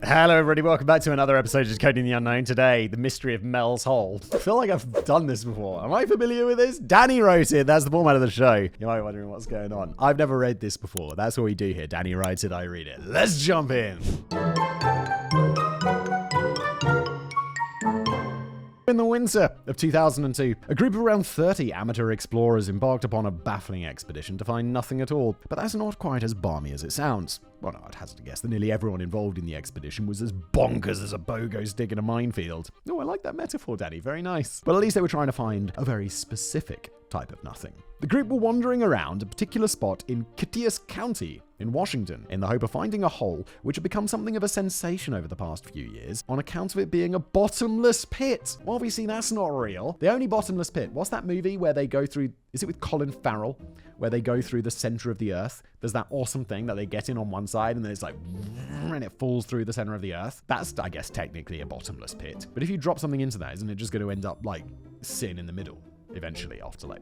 Hello everybody, welcome back to another episode of Decoding the Unknown. Today, the mystery of Mel's Hole. I feel like I've done this before. Am I familiar with this? Danny wrote it. That's the format of the show. You might be wondering what's going on. I've never read this before. That's what we do here. Danny writes it, I read it. Let's jump in. In the winter of 2002, a group of around 30 amateur explorers embarked upon a baffling expedition to find nothing at all. But that's not quite as balmy as it sounds. Well, no, I'd hazard to guess that nearly everyone involved in the expedition was as bonkers as a bogo stick in a minefield. Oh, I like that metaphor, Danny. Very nice. But at least they were trying to find a very specific type of nothing. The group were wandering around a particular spot in Kittias County in Washington in the hope of finding a hole which had become something of a sensation over the past few years on account of it being a bottomless pit. Well, obviously that's not real. The only bottomless pit, what's that movie where they go through, is it with Colin Farrell, where they go through the center of the earth? There's that awesome thing that they get in on one side and then it's like, and it falls through the center of the earth. That's, I guess, technically a bottomless pit. But if you drop something into that, isn't it just going to end up like sitting in the middle eventually after like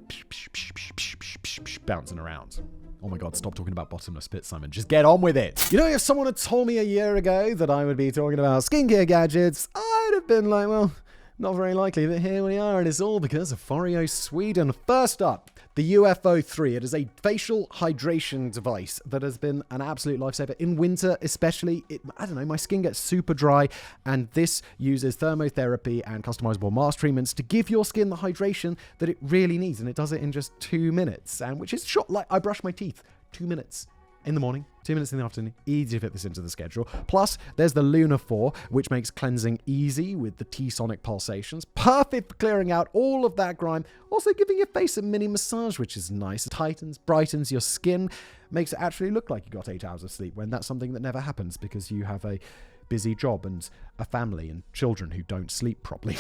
bouncing around? Oh my God, stop talking about bottomless pits, Simon. Just get on with it. You know, if someone had told me a year ago that I would be talking about skincare gadgets, I'd have been like, well, not very likely, but here we are, and it's all because of FOREO Sweden. First up, the UFO 3. It is a facial hydration device that has been an absolute lifesaver. In winter especially, I don't know, my skin gets super dry, and this uses thermotherapy and customizable mask treatments to give your skin the hydration that it really needs, and it does it in just 2 minutes, and which is short. Like, I brush my teeth 2 minutes. In the morning, 2 minutes in the afternoon, easy to fit this into the schedule. Plus, there's the Luna 4, which makes cleansing easy with the T-sonic pulsations. Perfect for clearing out all of that grime. Also giving your face a mini massage, which is nice. It tightens, brightens your skin, makes it actually look like you got 8 hours of sleep, when that's something that never happens because you have a busy job and a family and children who don't sleep properly.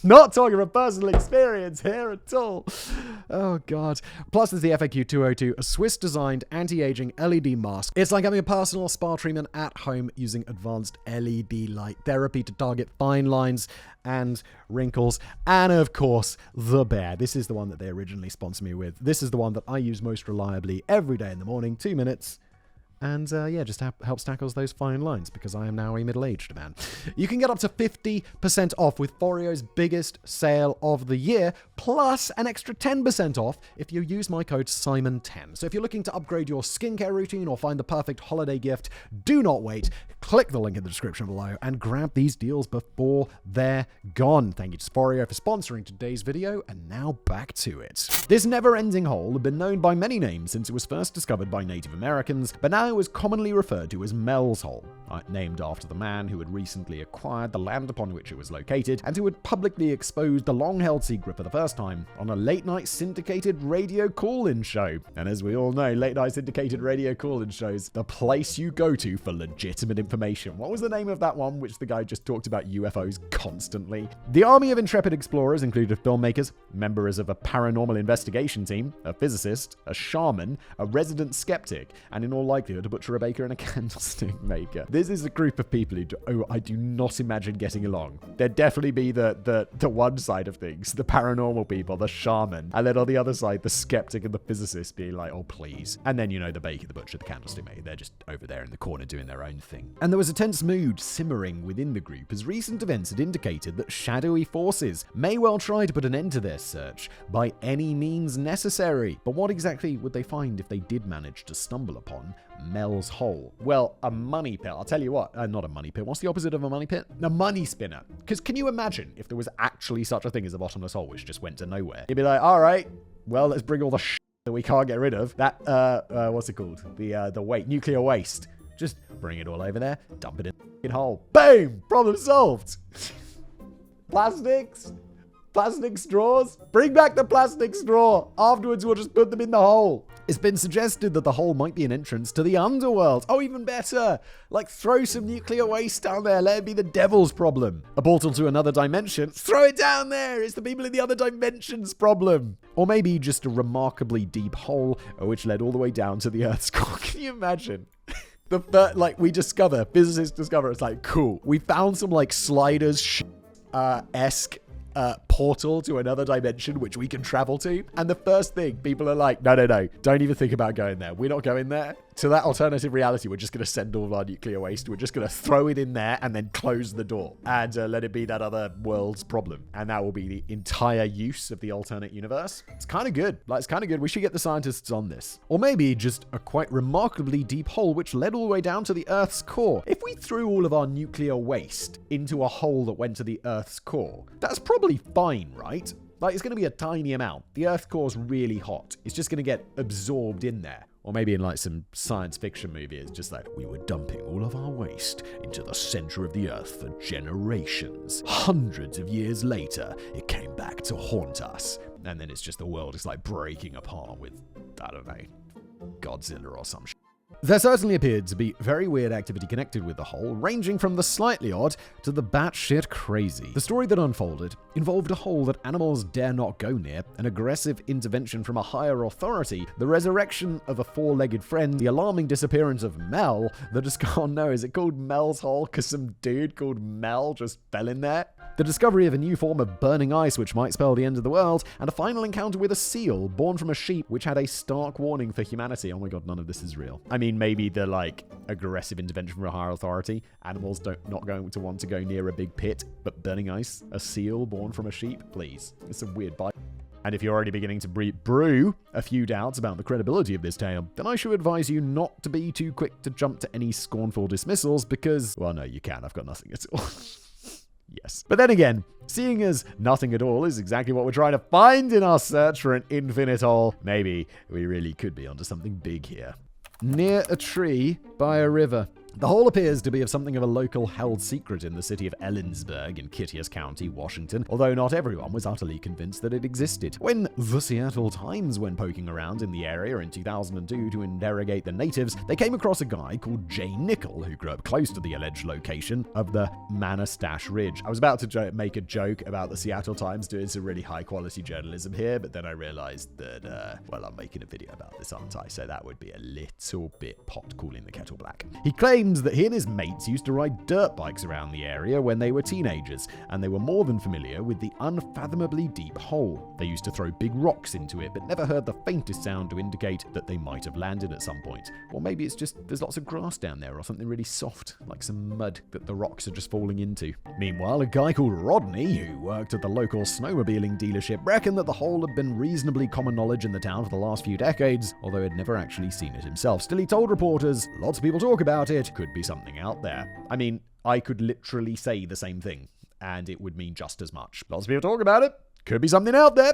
Not talking from personal experience here at all. Oh, God. Plus, there's the FAQ 202, a Swiss-designed anti-aging LED mask. It's like having a personal spa treatment at home using advanced LED light therapy to target fine lines and wrinkles. And, of course, the Bear. This is the one that they originally sponsored me with. This is the one that I use most reliably every day in the morning, 2 minutes. And just helps tackles those fine lines because I am now a middle-aged man. You can get up to 50% off with FOREO's biggest sale of the year, plus an extra 10% off if you use my code SIMON10. So if you're looking to upgrade your skincare routine or find the perfect holiday gift, do not wait. Click the link in the description below and grab these deals before they're gone. Thank you to FOREO for sponsoring today's video, and now back to it. This never-ending hole had been known by many names since it was first discovered by Native Americans, but now it was commonly referred to as Mel's Hole, named after the man who had recently acquired the land upon which it was located and who had publicly exposed the long-held secret for the first time on a late-night syndicated radio call-in show. And as we all know, late-night syndicated radio call-in shows, the place you go to for legitimate information. What was the name of that one which the guy just talked about UFOs constantly? The army of intrepid explorers included filmmakers, members of a paranormal investigation team, a physicist, a shaman, a resident skeptic, and in all likelihood a butcher, a baker, and a candlestick maker. This is a group of people who I do not imagine getting along. There'd definitely be the one side of things, the paranormal people, the shaman, and then on the other side, the skeptic and the physicist being like, oh, please. And then, the baker, the butcher, the candlestick maker, they're just over there in the corner doing their own thing. And there was a tense mood simmering within the group as recent events had indicated that shadowy forces may well try to put an end to their search by any means necessary. But what exactly would they find if they did manage to stumble upon Mel's Hole? Well, a money pit. I'll tell you what, not a money pit. What's the opposite of a money pit? A money spinner. Because can you imagine if there was actually such a thing as a bottomless hole which just went to nowhere? You'd be like, all right, well, let's bring all the that we can't get rid of. That, what's it called? The nuclear waste. Just bring it all over there, dump it in the hole. Boom! Problem solved. Plastics? Plastic straws? Bring back the plastic straw. Afterwards, we'll just put them in the hole. It's been suggested that the hole might be an entrance to the underworld. Oh, even better. Like, throw some nuclear waste down there. Let it be the devil's problem. A portal to another dimension. Throw it down there. It's the people in the other dimension's problem. Or maybe just a remarkably deep hole which led all the way down to the Earth's core. Can you imagine? Physicists discover, it's like, cool. We found some, sliders, esque portal to another dimension which we can travel to. And the first thing, people are like, no, don't even think about going there. We're not going there. To that alternative reality, we're just going to send all of our nuclear waste. We're just going to throw it in there and then close the door and let it be that other world's problem. And that will be the entire use of the alternate universe. It's kind of good. It's kind of good. We should get the scientists on this. Or maybe just a quite remarkably deep hole which led all the way down to the Earth's core. If we threw all of our nuclear waste into a hole that went to the Earth's core, that's probably fine, right? It's going to be a tiny amount. The Earth's core's really hot. It's just going to get absorbed in there. Or maybe in some science fiction movie, it's just we were dumping all of our waste into the center of the Earth for generations. Hundreds of years later, it came back to haunt us. And then it's just the world is breaking apart with, I don't know, Godzilla or some shit. There certainly appeared to be very weird activity connected with the hole, ranging from the slightly odd to the batshit crazy. The story that unfolded involved a hole that animals dare not go near, an aggressive intervention from a higher authority, the resurrection of a four-legged friend, the alarming disappearance of Mel, oh no, is it called Mel's Hole because some dude called Mel just fell in there? The discovery of a new form of burning ice which might spell the end of the world, and a final encounter with a seal born from a sheep which had a stark warning for humanity. Oh my god, none of this is real. I mean, maybe the aggressive intervention from a higher authority. Animals not going to want to go near a big pit, but burning ice, a seal born from a sheep, please. It's a weird bite. And if you're already beginning to brew a few doubts about the credibility of this tale, then I should advise you not to be too quick to jump to any scornful dismissals because, well, no, you can. I've got nothing at all. Yes. But then again, seeing as nothing at all is exactly what we're trying to find in our search for an infinite hole, maybe we really could be onto something big here. Near a tree by a river. The hole appears to be of something of a local held secret in the city of Ellensburg in Kittias County, Washington, although not everyone was utterly convinced that it existed. When the Seattle Times went poking around in the area in 2002 to interrogate the natives, they came across a guy called Jay Nickel, who grew up close to the alleged location of the Manastash Ridge. I was about to make a joke about the Seattle Times doing some really high-quality journalism here, but then I realized that, I'm making a video about this, aren't I? So that would be a little bit pot calling the kettle black. He claimed that he and his mates used to ride dirt bikes around the area when they were teenagers, and they were more than familiar with the unfathomably deep hole. They used to throw big rocks into it, but never heard the faintest sound to indicate that they might have landed at some point. Or maybe it's just there's lots of grass down there or something really soft, like some mud that the rocks are just falling into. Meanwhile, a guy called Rodney, who worked at the local snowmobiling dealership, reckoned that the hole had been reasonably common knowledge in the town for the last few decades, although he'd never actually seen it himself. Still, he told reporters, lots of people talk about it, could be something out there. I mean, I could literally say the same thing, and it would mean just as much. Lots of people talk about it, could be something out there.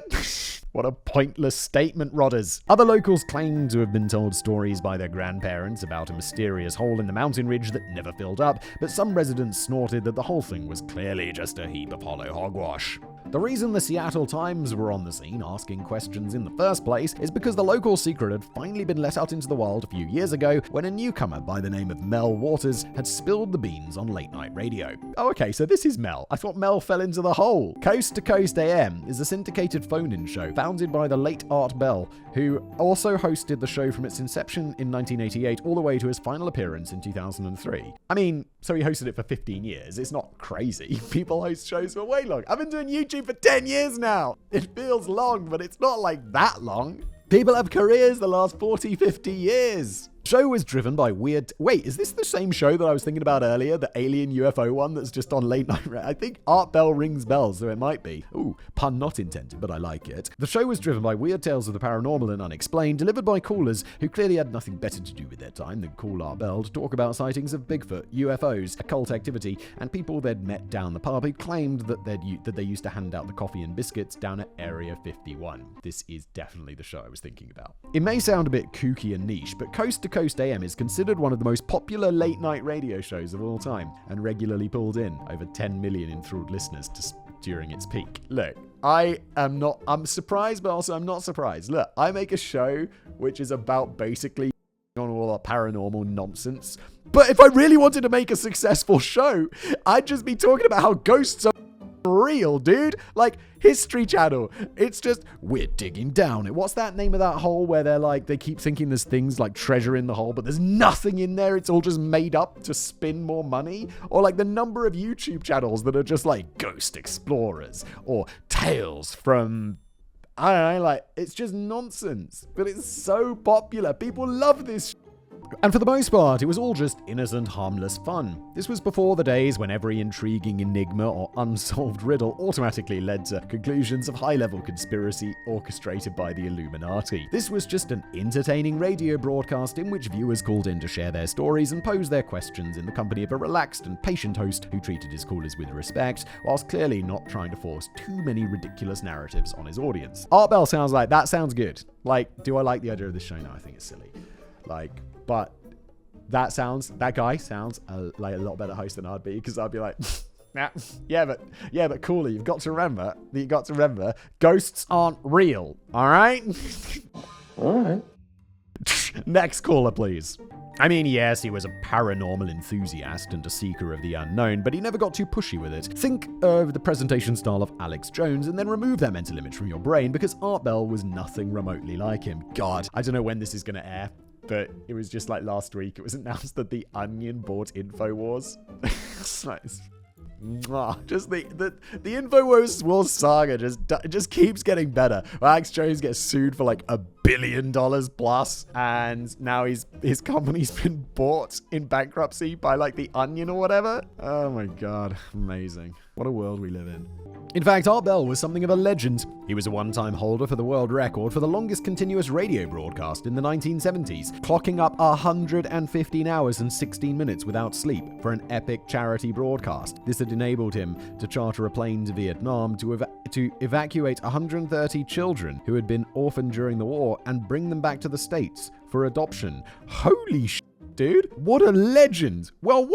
What a pointless statement, Rodders. Other locals claimed to have been told stories by their grandparents about a mysterious hole in the mountain ridge that never filled up, but some residents snorted that the whole thing was clearly just a heap of hollow hogwash. The reason the Seattle Times were on the scene asking questions in the first place is because the local secret had finally been let out into the wild a few years ago when a newcomer by the name of Mel Waters had spilled the beans on late night radio. Oh, okay, so this is Mel. I thought Mel fell into the hole. Coast to Coast AM is a syndicated phone-in show founded by the late Art Bell, who also hosted the show from its inception in 1988 all the way to his final appearance in 2003. I mean, so he hosted it for 15 years. It's not crazy. People host shows for way long. I've been doing YouTube for 10 years now. It feels long, but it's not like that long. People have careers that last 40, 50 years. Show was driven by weird... Wait, is this the same show that I was thinking about earlier? The alien UFO one that's just on late night... I think Art Bell rings bells, so it might be. Ooh, pun not intended, but I like it. The show was driven by weird tales of the paranormal and unexplained, delivered by callers who clearly had nothing better to do with their time than call Art Bell to talk about sightings of Bigfoot, UFOs, occult activity, and people they'd met down the pub who claimed that they used to hand out the coffee and biscuits down at Area 51. This is definitely the show I was thinking about. It may sound a bit kooky and niche, but Coast to Coast AM is considered one of the most popular late-night radio shows of all time, and regularly pulled in over 10 million enthralled listeners during its peak. Look, I'm surprised, but also I'm not surprised. Look, I make a show which is about basically on all that paranormal nonsense, but if I really wanted to make a successful show, I'd just be talking about how ghosts are real, dude. Like, History Channel. It's just, we're digging down it. What's that name of that hole where they're like, they keep thinking there's things like treasure in the hole, but there's nothing in there. It's all just made up to spin more money. Or like the number of YouTube channels that are just like Ghost Explorers or Tales from, I don't know, like, it's just nonsense. But it's so popular. People love this shit. And for the most part, it was all just innocent, harmless fun. This was before the days when every intriguing enigma or unsolved riddle automatically led to conclusions of high-level conspiracy orchestrated by the Illuminati. This was just an entertaining radio broadcast in which viewers called in to share their stories and pose their questions in the company of a relaxed and patient host who treated his callers with respect, whilst clearly not trying to force too many ridiculous narratives on his audience. Art Bell sounds like, that sounds good. Like, do I like the idea of this show? No, I think it's silly. Like, but that guy sounds like a lot better host than I'd be, because I'd be like, nah, yeah, but cooler. You've got to remember, ghosts aren't real. All right. All right. Next caller, please. I mean, yes, he was a paranormal enthusiast and a seeker of the unknown, but he never got too pushy with it. Think of the presentation style of Alex Jones and then remove that mental image from your brain, because Art Bell was nothing remotely like him. God, I don't know when this is going to air, but it was just like last week. It was announced that The Onion bought InfoWars. Just the InfoWars saga just keeps getting better. Alex Jones gets sued for like $1 billion plus, and now his company's been bought in bankruptcy by like The Onion or whatever. Oh my God, amazing. What a world we live in. In fact, Art Bell was something of a legend. He was a one-time holder for the world record for the longest continuous radio broadcast in the 1970s, clocking up 115 hours and 16 minutes without sleep for an epic charity broadcast. This had enabled him to charter a plane to Vietnam to evacuate 130 children who had been orphaned during the war and bring them back to the States for adoption. Holy shit, dude. What a legend. Well,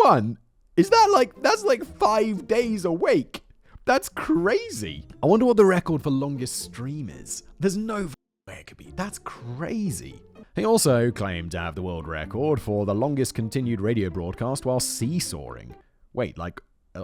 that's like 5 days awake. That's crazy. I wonder what the record for longest stream is. There's no way it could be. That's crazy. He also claimed to have the world record for the longest continued radio broadcast while seesawing. Wait, like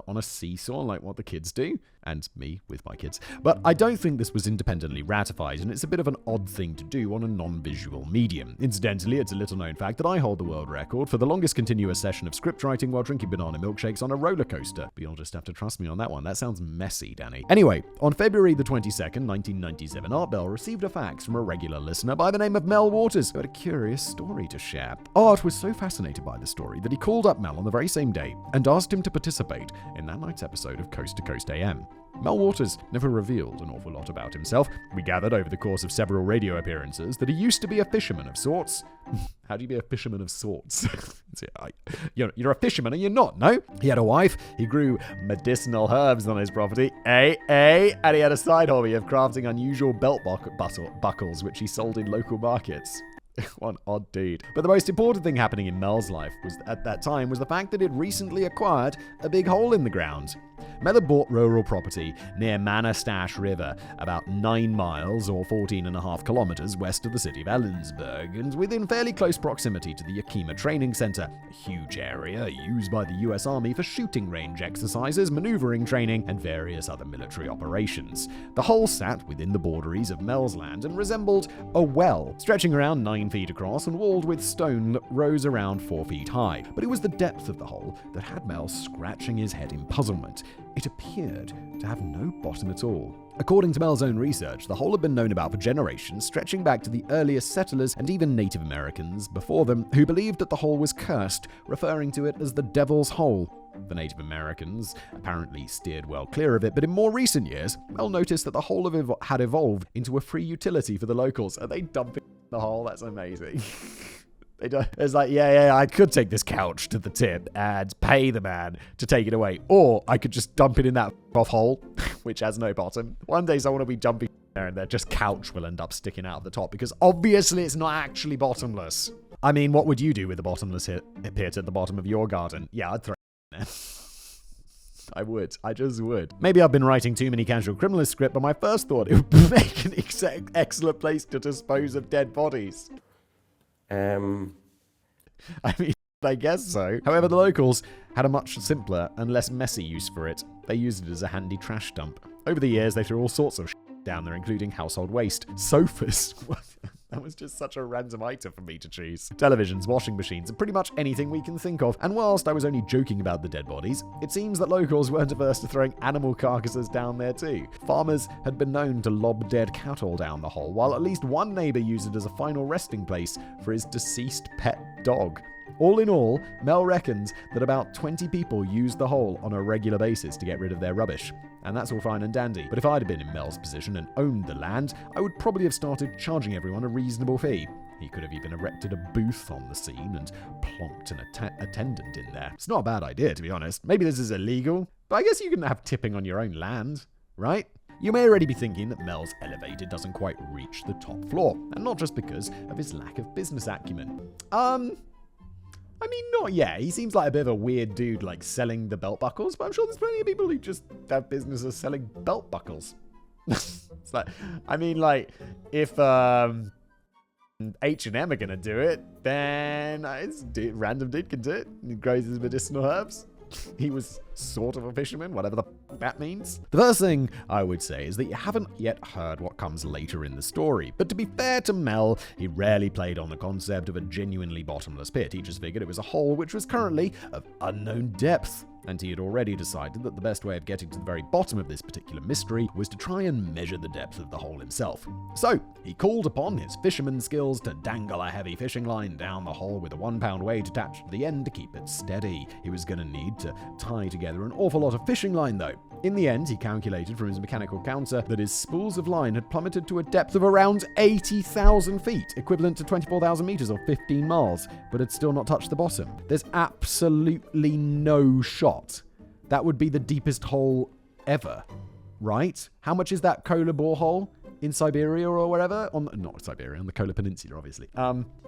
on a seesaw, like what the kids do? And me with my kids. But I don't think this was independently ratified, and it's a bit of an odd thing to do on a non-visual medium. Incidentally, it's a little-known fact that I hold the world record for the longest continuous session of script writing while drinking banana milkshakes on a roller coaster. But you'll just have to trust me on that one. That sounds messy, Danny. Anyway, on February the 22nd, 1997, Art Bell received a fax from a regular listener by the name of Mel Waters, who had a curious story to share. Art was so fascinated by the story that he called up Mel on the very same day and asked him to participate in that night's episode of Coast to Coast AM. Mel Waters never revealed an awful lot about himself. We gathered over the course of several radio appearances that he used to be a fisherman of sorts. How do you be a fisherman of sorts? You're a fisherman and you're not, no? He had a wife, he grew medicinal herbs on his property, and he had a side hobby of crafting unusual belt buckles, which he sold in local markets. What an odd dude. But the most important thing happening in Mel's life at that time was the fact that he'd recently acquired a big hole in the ground. Mel had bought rural property near Manastash River, about 9 miles or 14.5 kilometers west of the city of Ellensburg, and within fairly close proximity to the Yakima Training Center, a huge area used by the US Army for shooting range exercises, maneuvering training, and various other military operations. The hole sat within the borderies of Mel's land and resembled a well, stretching around 9 feet across and walled with stone that rose around 4 feet high. But it was the depth of the hole that had Mel scratching his head in puzzlement. It appeared to have no bottom at all. According to Mel's own research, the hole had been known about for generations, stretching back to the earliest settlers and even Native Americans before them, who believed that the hole was cursed, referring to it as the Devil's Hole. The Native Americans apparently steered well clear of it, but in more recent years, Mel noticed that the hole had evolved into a free utility for the locals. Are they dumping the hole? That's amazing. It's like, yeah, I could take this couch to the tip and pay the man to take it away. Or I could just dump it in that off hole, which has no bottom. One day someone will be jumping there and their just couch will end up sticking out of the top, because obviously it's not actually bottomless. I mean, what would you do with a bottomless pit at the bottom of your garden? Yeah, I'd throw it in there. I would. I just would. Maybe I've been writing too many casual criminalist script, but my first thought, it would make an excellent place to dispose of dead bodies. I mean, I guess so. However, the locals had a much simpler and less messy use for it. They used it as a handy trash dump. Over the years, they threw all sorts of down there, including household waste, sofas. That was just such a random item for me to choose. Televisions, washing machines, and pretty much anything we can think of. And whilst I was only joking about the dead bodies, it seems that locals weren't averse to throwing animal carcasses down there too. Farmers had been known to lob dead cattle down the hole, while at least one neighbour used it as a final resting place for his deceased pet dog. All in all, Mel reckons that about 20 people used the hole on a regular basis to get rid of their rubbish. And that's all fine and dandy. But if I'd have been in Mel's position and owned the land, I would probably have started charging everyone a reasonable fee. He could have even erected a booth on the scene and plonked an attendant in there. It's not a bad idea, to be honest. Maybe this is illegal, but I guess you can have tipping on your own land, right? You may already be thinking that Mel's elevator doesn't quite reach the top floor, and not just because of his lack of business acumen. I mean, not yet. He seems like a bit of a weird dude, like selling the belt buckles, but I'm sure there's plenty of people who just have businesses selling belt buckles. It's like, I mean, like, if H&M are gonna do it, then random dude can do it. He grows his medicinal herbs. He was sort of a fisherman, whatever that means. The first thing I would say is that you haven't yet heard what comes later in the story. But to be fair to Mel, he rarely played on the concept of a genuinely bottomless pit. He just figured it was a hole which was currently of unknown depth. And he had already decided that the best way of getting to the very bottom of this particular mystery was to try and measure the depth of the hole himself. So, he called upon his fisherman skills to dangle a heavy fishing line down the hole with a 1-pound weight attached to the end to keep it steady. He was going to need to tie together an awful lot of fishing line though. In the end, he calculated from his mechanical counter that his spools of line had plummeted to a depth of around 80,000 feet, equivalent to 24,000 meters or 15 miles, but had still not touched the bottom. There's absolutely no shot that would be the deepest hole ever, right? How much is that Kola borehole in Siberia or wherever? Not Siberia, on the Kola Peninsula, obviously.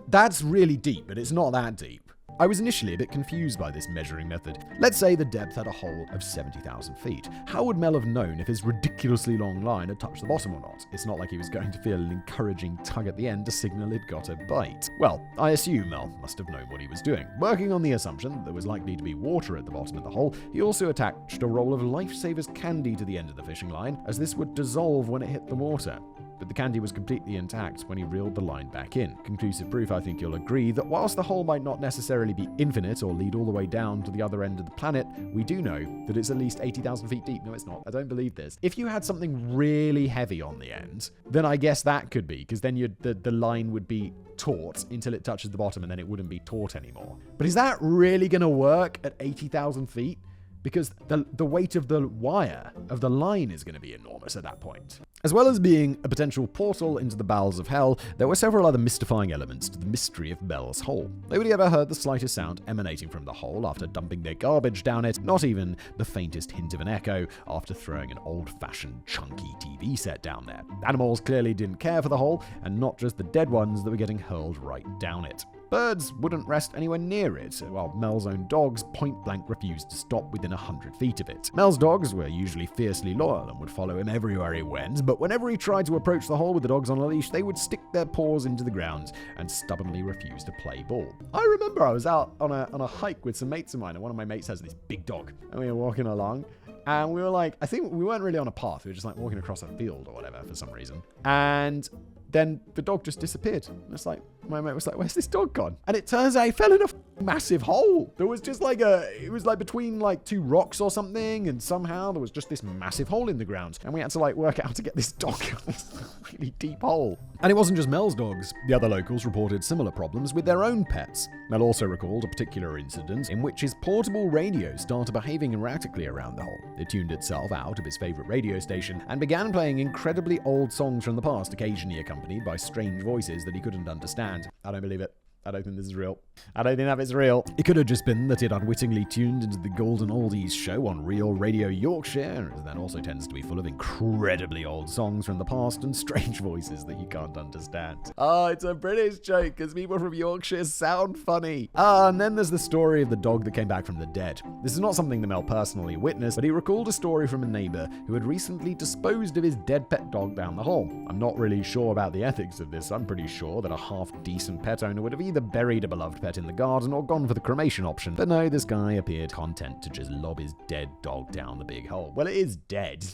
That's really deep, but it's not that deep. I was initially a bit confused by this measuring method. Let's say the depth had a hole of 70,000 feet. How would Mel have known if his ridiculously long line had touched the bottom or not? It's not like he was going to feel an encouraging tug at the end to signal he'd got a bite. Well, I assume Mel must have known what he was doing. Working on the assumption that there was likely to be water at the bottom of the hole, he also attached a roll of Lifesavers candy to the end of the fishing line, as this would dissolve when it hit the water. But the candy was completely intact when he reeled the line back in. Conclusive proof, I think you'll agree, that whilst the hole might not necessarily be infinite or lead all the way down to the other end of the planet, we do know that it's at least 80,000 feet deep. No, it's not. I don't believe this. If you had something really heavy on the end, then I guess that could be, because then the line would be taut until it touches the bottom and then it wouldn't be taut anymore. But is that really going to work at 80,000 feet? Because the weight of the wire, of the line, is going to be enormous at that point. As well as being a potential portal into the bowels of hell, there were several other mystifying elements to the mystery of Mel's hole. Nobody ever heard the slightest sound emanating from the hole after dumping their garbage down it, not even the faintest hint of an echo after throwing an old-fashioned chunky TV set down there. Animals clearly didn't care for the hole, and not just the dead ones that were getting hurled right down it. Birds wouldn't rest anywhere near it, while Mel's own dogs point-blank refused to stop within 100 feet of it. Mel's dogs were usually fiercely loyal and would follow him everywhere he went, but whenever he tried to approach the hole with the dogs on a leash, they would stick their paws into the ground and stubbornly refuse to play ball. I remember I was out on a hike with some mates of mine, and one of my mates has this big dog, and we were walking along, and we were like, I think we weren't really on a path, we were just like walking across a field or whatever for some reason, and then the dog just disappeared. And it's like, my mate was like, where's this dog gone? And it turns out he fell in a massive hole. There was just like it was like between like two rocks or something, and somehow there was just this massive hole in the ground. And we had to like work out how to get this dog out of this really deep hole. And it wasn't just Mel's dogs. The other locals reported similar problems with their own pets. Mel also recalled a particular incident in which his portable radio started behaving erratically around the hole. It tuned itself out of his favorite radio station and began playing incredibly old songs from the past, occasionally accompanied by strange voices that he couldn't understand. I don't believe it. I don't think this is real. I don't think that is real. It could have just been that it unwittingly tuned into the Golden Oldies show on Real Radio Yorkshire, as that also tends to be full of incredibly old songs from the past and strange voices that you can't understand. Oh, it's a British joke because people from Yorkshire sound funny. And then there's the story of the dog that came back from the dead. This is not something that Mel personally witnessed, but he recalled a story from a neighbor who had recently disposed of his dead pet dog down the hole. I'm not really sure about the ethics of this. I'm pretty sure that a half-decent pet owner would have either either buried a beloved pet in the garden or gone for the cremation option. But no, this guy appeared content to just lob his dead dog down the big hole. Well, it is dead.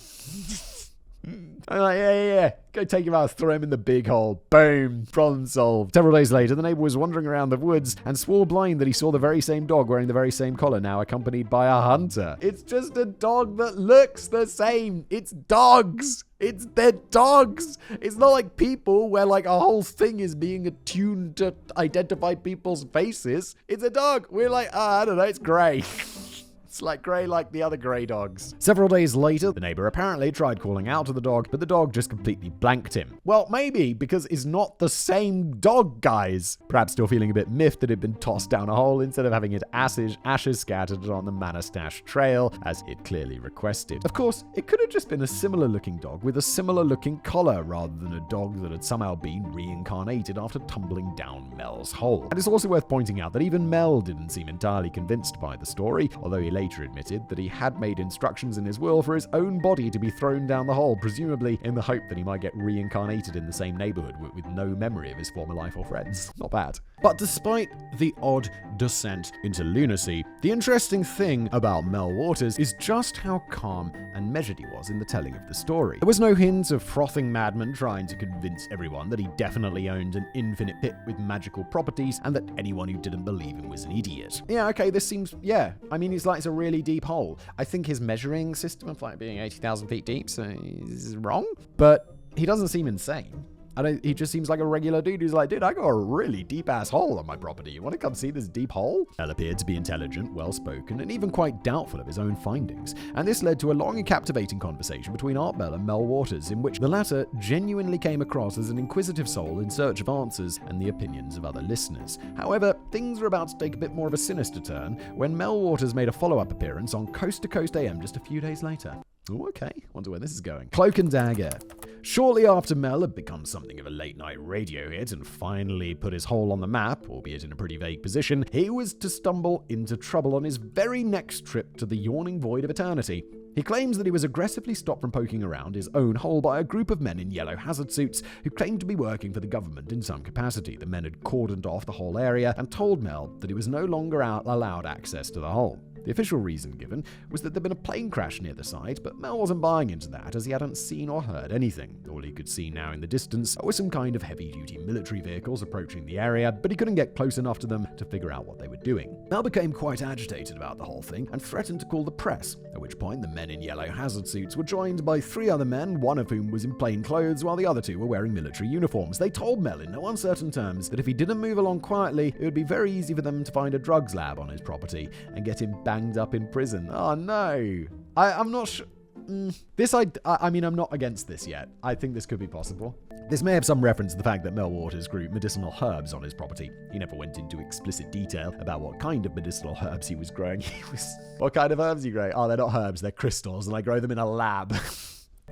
I'm like, yeah. Go take him out, throw him in the big hole. Boom. Problem solved. Several days later, the neighbor was wandering around the woods and swore blind that he saw the very same dog wearing the very same collar, now accompanied by a hunter. It's just a dog that looks the same. It's dogs. They're dogs. It's not like people where like a whole thing is being attuned to identify people's faces. It's a dog. We're like, I don't know, it's grey. It's like grey like the other grey dogs. Several days later, the neighbor apparently tried calling out to the dog, but the dog just completely blanked him. Well, maybe because it's not the same dog, guys. Perhaps still feeling a bit miffed that it had been tossed down a hole instead of having its ashes scattered on the Manor Stash trail, as it clearly requested. Of course, it could have just been a similar looking dog with a similar looking collar rather than a dog that had somehow been reincarnated after tumbling down Mel's hole. And it's also worth pointing out that even Mel didn't seem entirely convinced by the story, although he later admitted that he had made instructions in his will for his own body to be thrown down the hole, presumably in the hope that he might get reincarnated in the same neighborhood with no memory of his former life or friends. Not bad. But despite the odd descent into lunacy, the interesting thing about Mel Waters is just how calm and measured he was in the telling of the story. There was no hint of frothing madman trying to convince everyone that he definitely owned an infinite pit with magical properties and that anyone who didn't believe him was an idiot. Yeah, okay, this seems, I mean, it's like it's a really deep hole. I think his measuring system of like being 80,000 feet deep is wrong, but he doesn't seem insane. He just seems like a regular dude who's like, dude, I got a really deep-ass hole on my property. You want to come see this deep hole? Mel appeared to be intelligent, well-spoken, and even quite doubtful of his own findings. And this led to a long and captivating conversation between Art Bell and Mel Waters, in which the latter genuinely came across as an inquisitive soul in search of answers and the opinions of other listeners. However, things were about to take a bit more of a sinister turn when Mel Waters made a follow-up appearance on Coast to Coast AM just a few days later. Oh, okay. Wonder where this is going. Cloak and Dagger. Shortly after Mel had become something of a late-night radio hit and finally put his hole on the map, albeit in a pretty vague position, he was to stumble into trouble on his very next trip to the yawning void of eternity. He claims that he was aggressively stopped from poking around his own hole by a group of men in yellow hazard suits who claimed to be working for the government in some capacity. The men had cordoned off the whole area and told Mel that he was no longer allowed access to the hole. The official reason given was that there'd been a plane crash near the site, but Mel wasn't buying into that as he hadn't seen or heard anything. All he could see now in the distance were some kind of heavy-duty military vehicles approaching the area, but he couldn't get close enough to them to figure out what they were doing. Mel became quite agitated about the whole thing and threatened to call the press, at which point the men in yellow hazard suits were joined by 3 other men, one of whom was in plain clothes while the other 2 were wearing military uniforms. They told Mel in no uncertain terms that if he didn't move along quietly, it would be very easy for them to find a drugs lab on his property and get him banged up in prison. Oh no. I'm not sure. I mean, I'm not against this yet. I think this could be possible. This may have some reference to the fact that Mel Waters grew medicinal herbs on his property. He never went into explicit detail about what kind of medicinal herbs he was growing. What kind of herbs you grow? Oh, they're not herbs, they're crystals, and I grow them in a lab.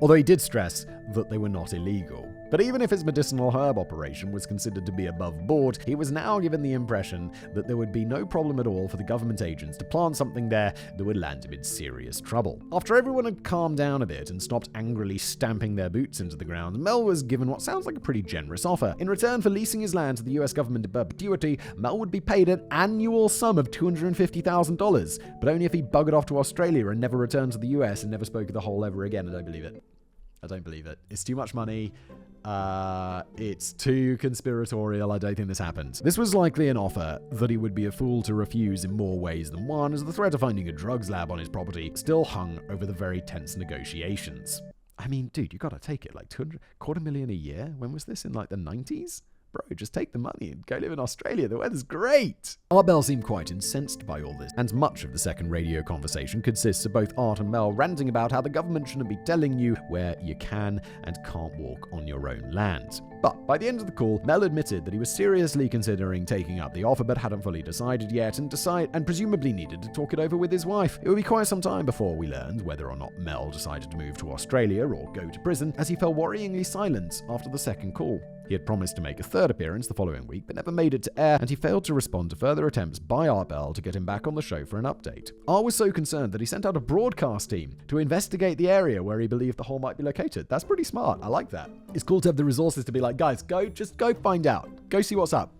Although he did stress that they were not illegal. But even if his medicinal herb operation was considered to be above board, he was now given the impression that there would be no problem at all for the government agents to plant something there that would land him in serious trouble. After everyone had calmed down a bit and stopped angrily stamping their boots into the ground, Mel was given what sounds like a pretty generous offer. In return for leasing his land to the US government in perpetuity, Mel would be paid an annual sum of $250,000, but only if he buggered off to Australia and never returned to the US and never spoke of the whole ever again. I don't believe it. I don't believe it. It's too much money. It's too conspiratorial. I don't think this happens. This was likely an offer that he would be a fool to refuse in more ways than one, as the threat of finding a drugs lab on his property still hung over the very tense negotiations. I mean, dude, you gotta take it. Like $250,000 a year? When was this? In like the 90s? Bro, just take the money and go live in Australia. The weather's great. Art Bell seemed quite incensed by all this, and much of the second radio conversation consists of both Art and Mel ranting about how the government shouldn't be telling you where you can and can't walk on your own land. But by the end of the call, Mel admitted that he was seriously considering taking up the offer but hadn't fully decided yet and presumably needed to talk it over with his wife. It would be quite some time before we learned whether or not Mel decided to move to Australia or go to prison, as he fell worryingly silent after the second call. He had promised to make a third appearance the following week, but never made it to air, and he failed to respond to further attempts by Art Bell to get him back on the show for an update. Art was so concerned that he sent out a broadcast team to investigate the area where he believed the hole might be located. That's pretty smart. I like that. It's cool to have the resources to be like, guys, just go find out. Go see what's up.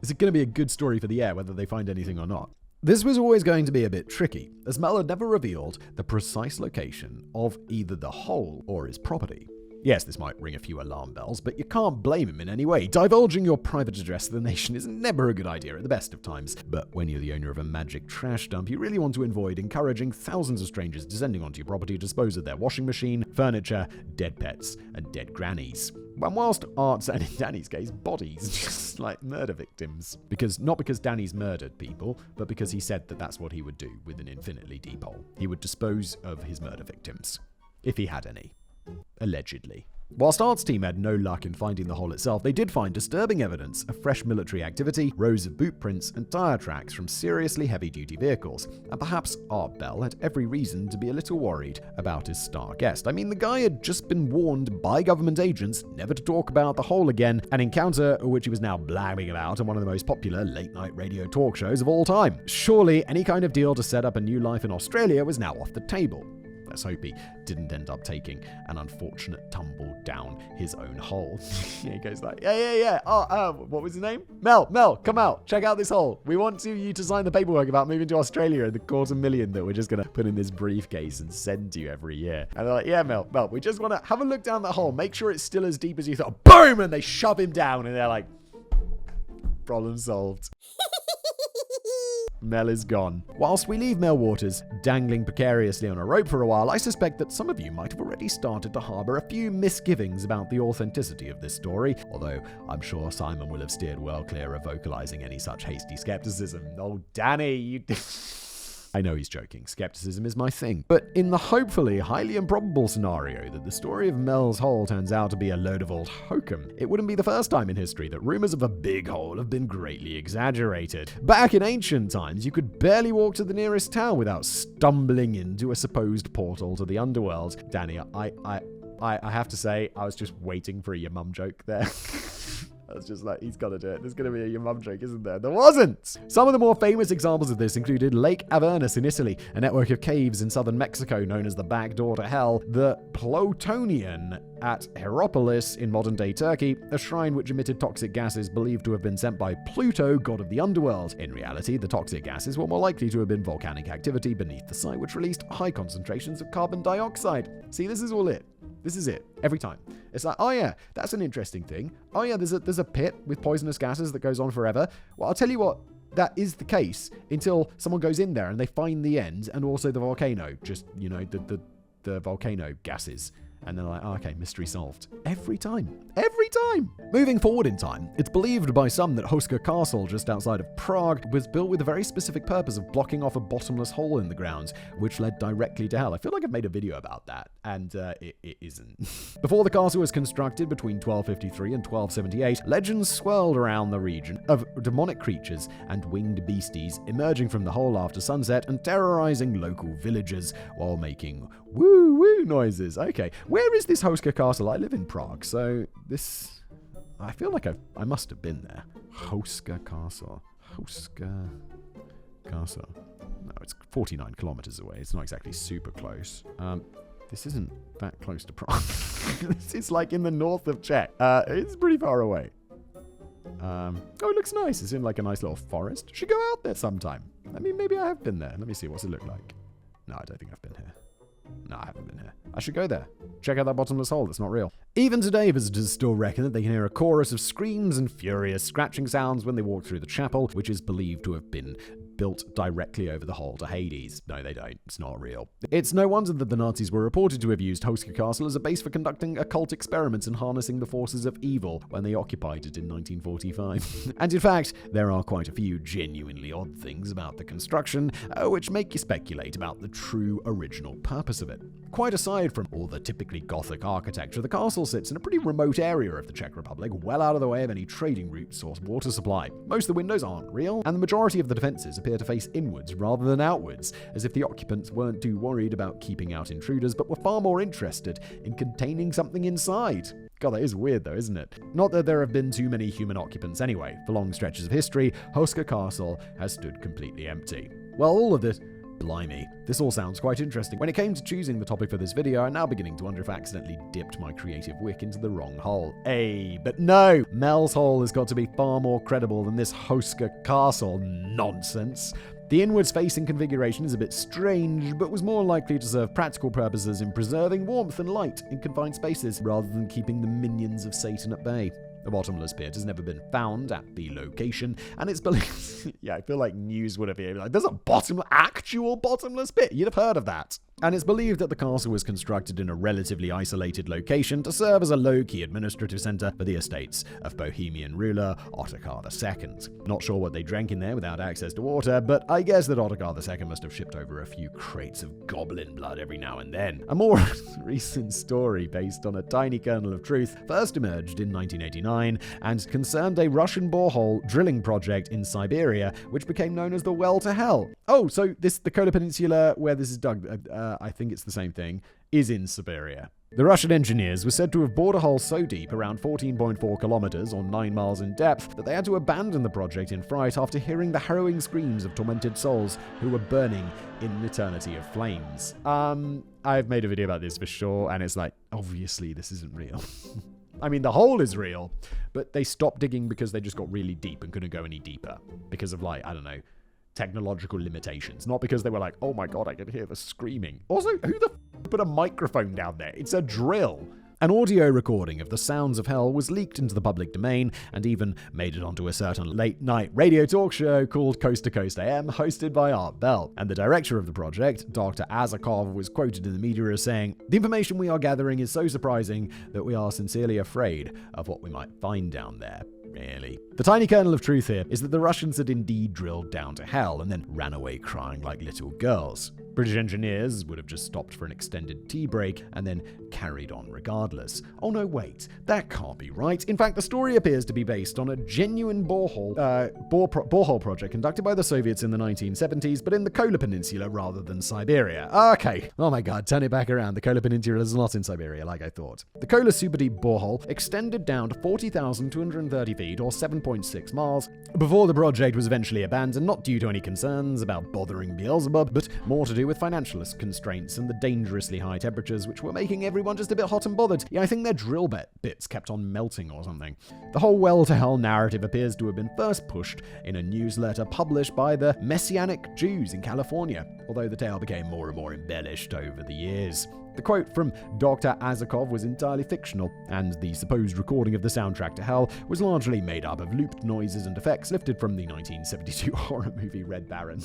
Is it going to be a good story for the air, whether they find anything or not? This was always going to be a bit tricky, as Mel had never revealed the precise location of either the hole or his property. Yes, this might ring a few alarm bells, but you can't blame him in any way. Divulging your private address to the nation is never a good idea at the best of times. But when you're the owner of a magic trash dump, you really want to avoid encouraging thousands of strangers descending onto your property to dispose of their washing machine, furniture, dead pets, and dead grannies. And whilst Art's, and in Danny's case, bodies, just like murder victims. Not because Danny's murdered people, but because he said that that's what he would do with an infinitely deep hole. He would dispose of his murder victims, if he had any. Allegedly. Whilst Art's team had no luck in finding the hole itself, they did find disturbing evidence of fresh military activity, rows of boot prints, and tire tracks from seriously heavy-duty vehicles. And perhaps Art Bell had every reason to be a little worried about his star guest. I mean, the guy had just been warned by government agents never to talk about the hole again, an encounter which he was now blabbing about on one of the most popular late-night radio talk shows of all time. Surely, any kind of deal to set up a new life in Australia was now off the table. Let's hope he didn't end up taking an unfortunate tumble down his own hole. He goes like, yeah. What was his name? Mel, come out. Check out this hole. We want you to sign the paperwork about moving to Australia and the $250,000 that we're just going to put in this briefcase and send to you every year. And they're like, yeah, Mel, we just want to have a look down that hole. Make sure it's still as deep as you thought. Boom! And they shove him down and they're like, problem solved. Mel is gone. Whilst we leave Mel Waters dangling precariously on a rope for a while, I suspect that some of you might have already started to harbour a few misgivings about the authenticity of this story, although I'm sure Simon will have steered well clear of vocalising any such hasty skepticism. Oh, Danny, you... I know he's joking. Skepticism is my thing. But in the hopefully highly improbable scenario that the story of Mel's hole turns out to be a load of old hokum, it wouldn't be the first time in history that rumors of a big hole have been greatly exaggerated. Back in ancient times, you could barely walk to the nearest town without stumbling into a supposed portal to the underworld. Danny, I have to say, I was just waiting for a your mum joke there. I was just like, he's got to do it. There's going to be a your mum joke, isn't there? There wasn't! Some of the more famous examples of this included Lake Avernus in Italy, a network of caves in southern Mexico known as the Back Door to Hell, the Plutonian at Hierapolis in modern-day Turkey, a shrine which emitted toxic gases believed to have been sent by Pluto, god of the underworld. In reality, the toxic gases were more likely to have been volcanic activity beneath the site, which released high concentrations of carbon dioxide. See, this is all it. This is it. Every time. It's like, oh yeah, that's an interesting thing. Oh yeah, there's a pit with poisonous gases that goes on forever. Well, I'll tell you what, that is the case until someone goes in there and they find the end and also the volcano. Just, the volcano gases. And then like, oh, okay, mystery solved. Every time. Every time! Moving forward in time, it's believed by some that Hoska Castle, just outside of Prague, was built with a very specific purpose of blocking off a bottomless hole in the ground, which led directly to hell. I feel like I've made a video about that, and it isn't. Before the castle was constructed between 1253 and 1278, legends swirled around the region of demonic creatures and winged beasties emerging from the hole after sunset and terrorizing local villagers while making woo-woo noises. Okay, where is this Hoska Castle? I live in Prague, so this... I feel like I must have been there. Hoska Castle. Hoska Castle. No, it's 49 kilometers away. It's not exactly super close. This isn't that close to Prague. This is like in the north of Czech. It's pretty far away. Oh, it looks nice. It's in like a nice little forest. Should go out there sometime. I mean, maybe I have been there. Let me see. What's it look like? No, I don't think I've been here. No, I haven't been here. I should go there. Check out that bottomless hole. That's not real. Even today, visitors still reckon that they can hear a chorus of screams and furious scratching sounds when they walk through the chapel, which is believed to have been built directly over the hole to Hades. No, they don't. It's not real. It's no wonder that the Nazis were reported to have used Hoska Castle as a base for conducting occult experiments and harnessing the forces of evil when they occupied it in 1945. And in fact, there are quite a few genuinely odd things about the construction, which make you speculate about the true original purpose of it. Quite aside from all the typically Gothic architecture, the castle sits in a pretty remote area of the Czech Republic, well out of the way of any trading routes or water supply. Most of the windows aren't real, and the majority of the defences appear to face inwards rather than outwards, as if the occupants weren't too worried about keeping out intruders, but were far more interested in containing something inside. God, that is weird though, isn't it? Not that there have been too many human occupants anyway. For long stretches of history, Hoska Castle has stood completely empty. Well, all of this... Blimey, this all sounds quite interesting. When it came to choosing the topic for this video, I'm now beginning to wonder if I accidentally dipped my creative wick into the wrong hole. But no! Mel's hole has got to be far more credible than this Hosker Castle nonsense. The inwards-facing configuration is a bit strange, but was more likely to serve practical purposes in preserving warmth and light in confined spaces, rather than keeping the minions of Satan at bay. A bottomless pit has never been found at the location, and it's believed... yeah, I feel like news would have been like, there's a actual bottomless pit. You'd have heard of that. And it's believed that the castle was constructed in a relatively isolated location to serve as a low-key administrative center for the estates of Bohemian ruler Ottokar II. Not sure what they drank in there without access to water, but I guess that Ottokar II must have shipped over a few crates of goblin blood every now and then. A more recent story based on a tiny kernel of truth first emerged in 1989 and concerned a Russian borehole drilling project in Siberia, which became known as the Well to Hell. Oh, so the Kola Peninsula where this is dug, I think it's the same thing, is in Siberia. The Russian engineers were said to have bored a hole so deep, around 14.4 kilometers or 9 miles in depth, that they had to abandon the project in fright after hearing the harrowing screams of tormented souls who were burning in an eternity of flames. I've made a video about this for sure, and it's like, obviously this isn't real. I mean, the hole is real, but they stopped digging because they just got really deep and couldn't go any deeper because of, like, I don't know, technological limitations, not because they were like, oh my god, I can hear the screaming. Also, who the put a microphone down there? It's a drill. An audio recording of the sounds of hell was leaked into the public domain and even made it onto a certain late-night radio talk show called Coast to Coast AM, hosted by Art Bell. And the director of the project, Dr. Azakov, was quoted in the media as saying, "The information we are gathering is so surprising that we are sincerely afraid of what we might find down there." Really. The tiny kernel of truth here is that the Russians had indeed drilled down to hell and then ran away crying like little girls. British engineers would have just stopped for an extended tea break and then carried on regardless. Oh no, wait, that can't be right. In fact, the story appears to be based on a genuine borehole project conducted by the Soviets in the 1970s, but in the Kola Peninsula rather than Siberia. Okay. Oh my god, turn it back around. The Kola Peninsula is not in Siberia like I thought. The Kola super deep borehole extended down to 40,230 feet or 7.6 miles before the project was eventually abandoned, not due to any concerns about bothering Beelzebub, but more to do with financial constraints and the dangerously high temperatures which were making everyone just a bit hot and bothered. Yeah, I think their drill bits kept on melting or something. The whole well to hell narrative appears to have been first pushed in a newsletter published by the Messianic Jews in California, although the tale became more and more embellished over the years. The quote from Dr. Azakov was entirely fictional, and the supposed recording of the soundtrack to Hell was largely made up of looped noises and effects lifted from the 1972 horror movie Red Baron.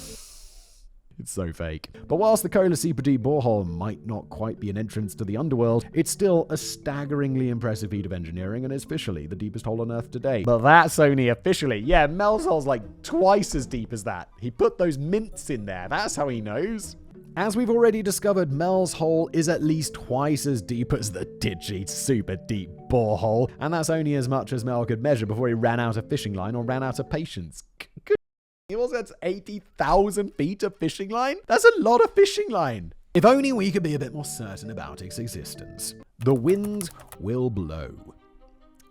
It's so fake. But whilst the Kola Super Deep borehole might not quite be an entrance to the underworld, it's still a staggeringly impressive feat of engineering and is officially the deepest hole on Earth today. But that's only officially. Yeah, Mel's hole's like twice as deep as that. He put those mints in there. That's how he knows. As we've already discovered, Mel's hole is at least twice as deep as the Digi Super Deep borehole, and that's only as much as Mel could measure before he ran out of fishing line or ran out of patience. He also has 80,000 feet of fishing line? That's a lot of fishing line. If only we could be a bit more certain about its existence. The wind will blow.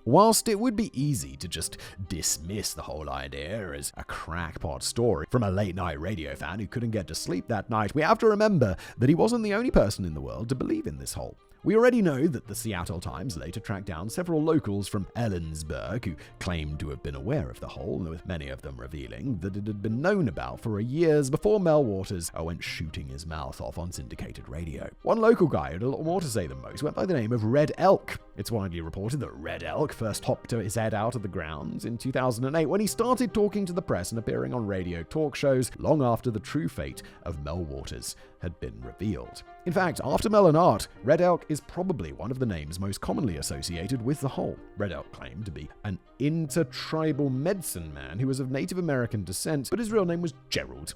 Whilst it would be easy to just dismiss the whole idea as a crackpot story from a late-night radio fan who couldn't get to sleep that night, we have to remember that he wasn't the only person in the world to believe in this hole. We already know that the Seattle Times later tracked down several locals from Ellensburg who claimed to have been aware of the hole, with many of them revealing that it had been known about for years before Mel Waters went shooting his mouth off on syndicated radio. One local guy who had a lot more to say than most went by the name of Red Elk. It's widely reported that Red Elk first hopped his head out of the ground in 2008 when he started talking to the press and appearing on radio talk shows long after the true fate of Mel Waters had been revealed. In fact, after Mel and Art, Red Elk is probably one of the names most commonly associated with the hole. Red Elk claimed to be an intertribal medicine man who was of Native American descent, but his real name was Gerald.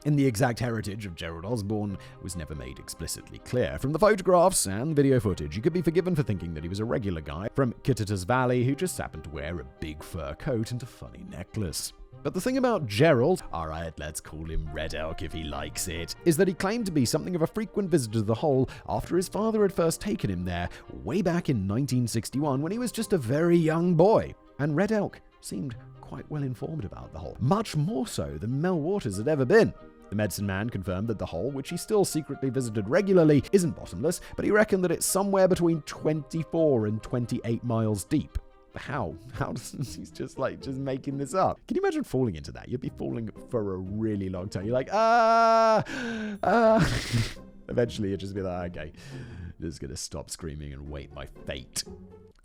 And the exact heritage of Gerald Osborne was never made explicitly clear. From the photographs and video footage, you could be forgiven for thinking that he was a regular guy from Kittitas Valley who just happened to wear a big fur coat and a funny necklace. But the thing about Gerald, alright, let's call him Red Elk if he likes it, is that he claimed to be something of a frequent visitor to the hole after his father had first taken him there way back in 1961 when he was just a very young boy. And Red Elk seemed quite well informed about the hole, much more so than Mel Waters had ever been. The medicine man confirmed that the hole, which he still secretly visited regularly, isn't bottomless, but he reckoned that it's somewhere between 24 and 28 miles deep. How? How does he's just making this up? Can you imagine falling into that? You'd be falling for a really long time. You're like, Eventually you'd just be like, okay, just gonna stop screaming and wait my fate.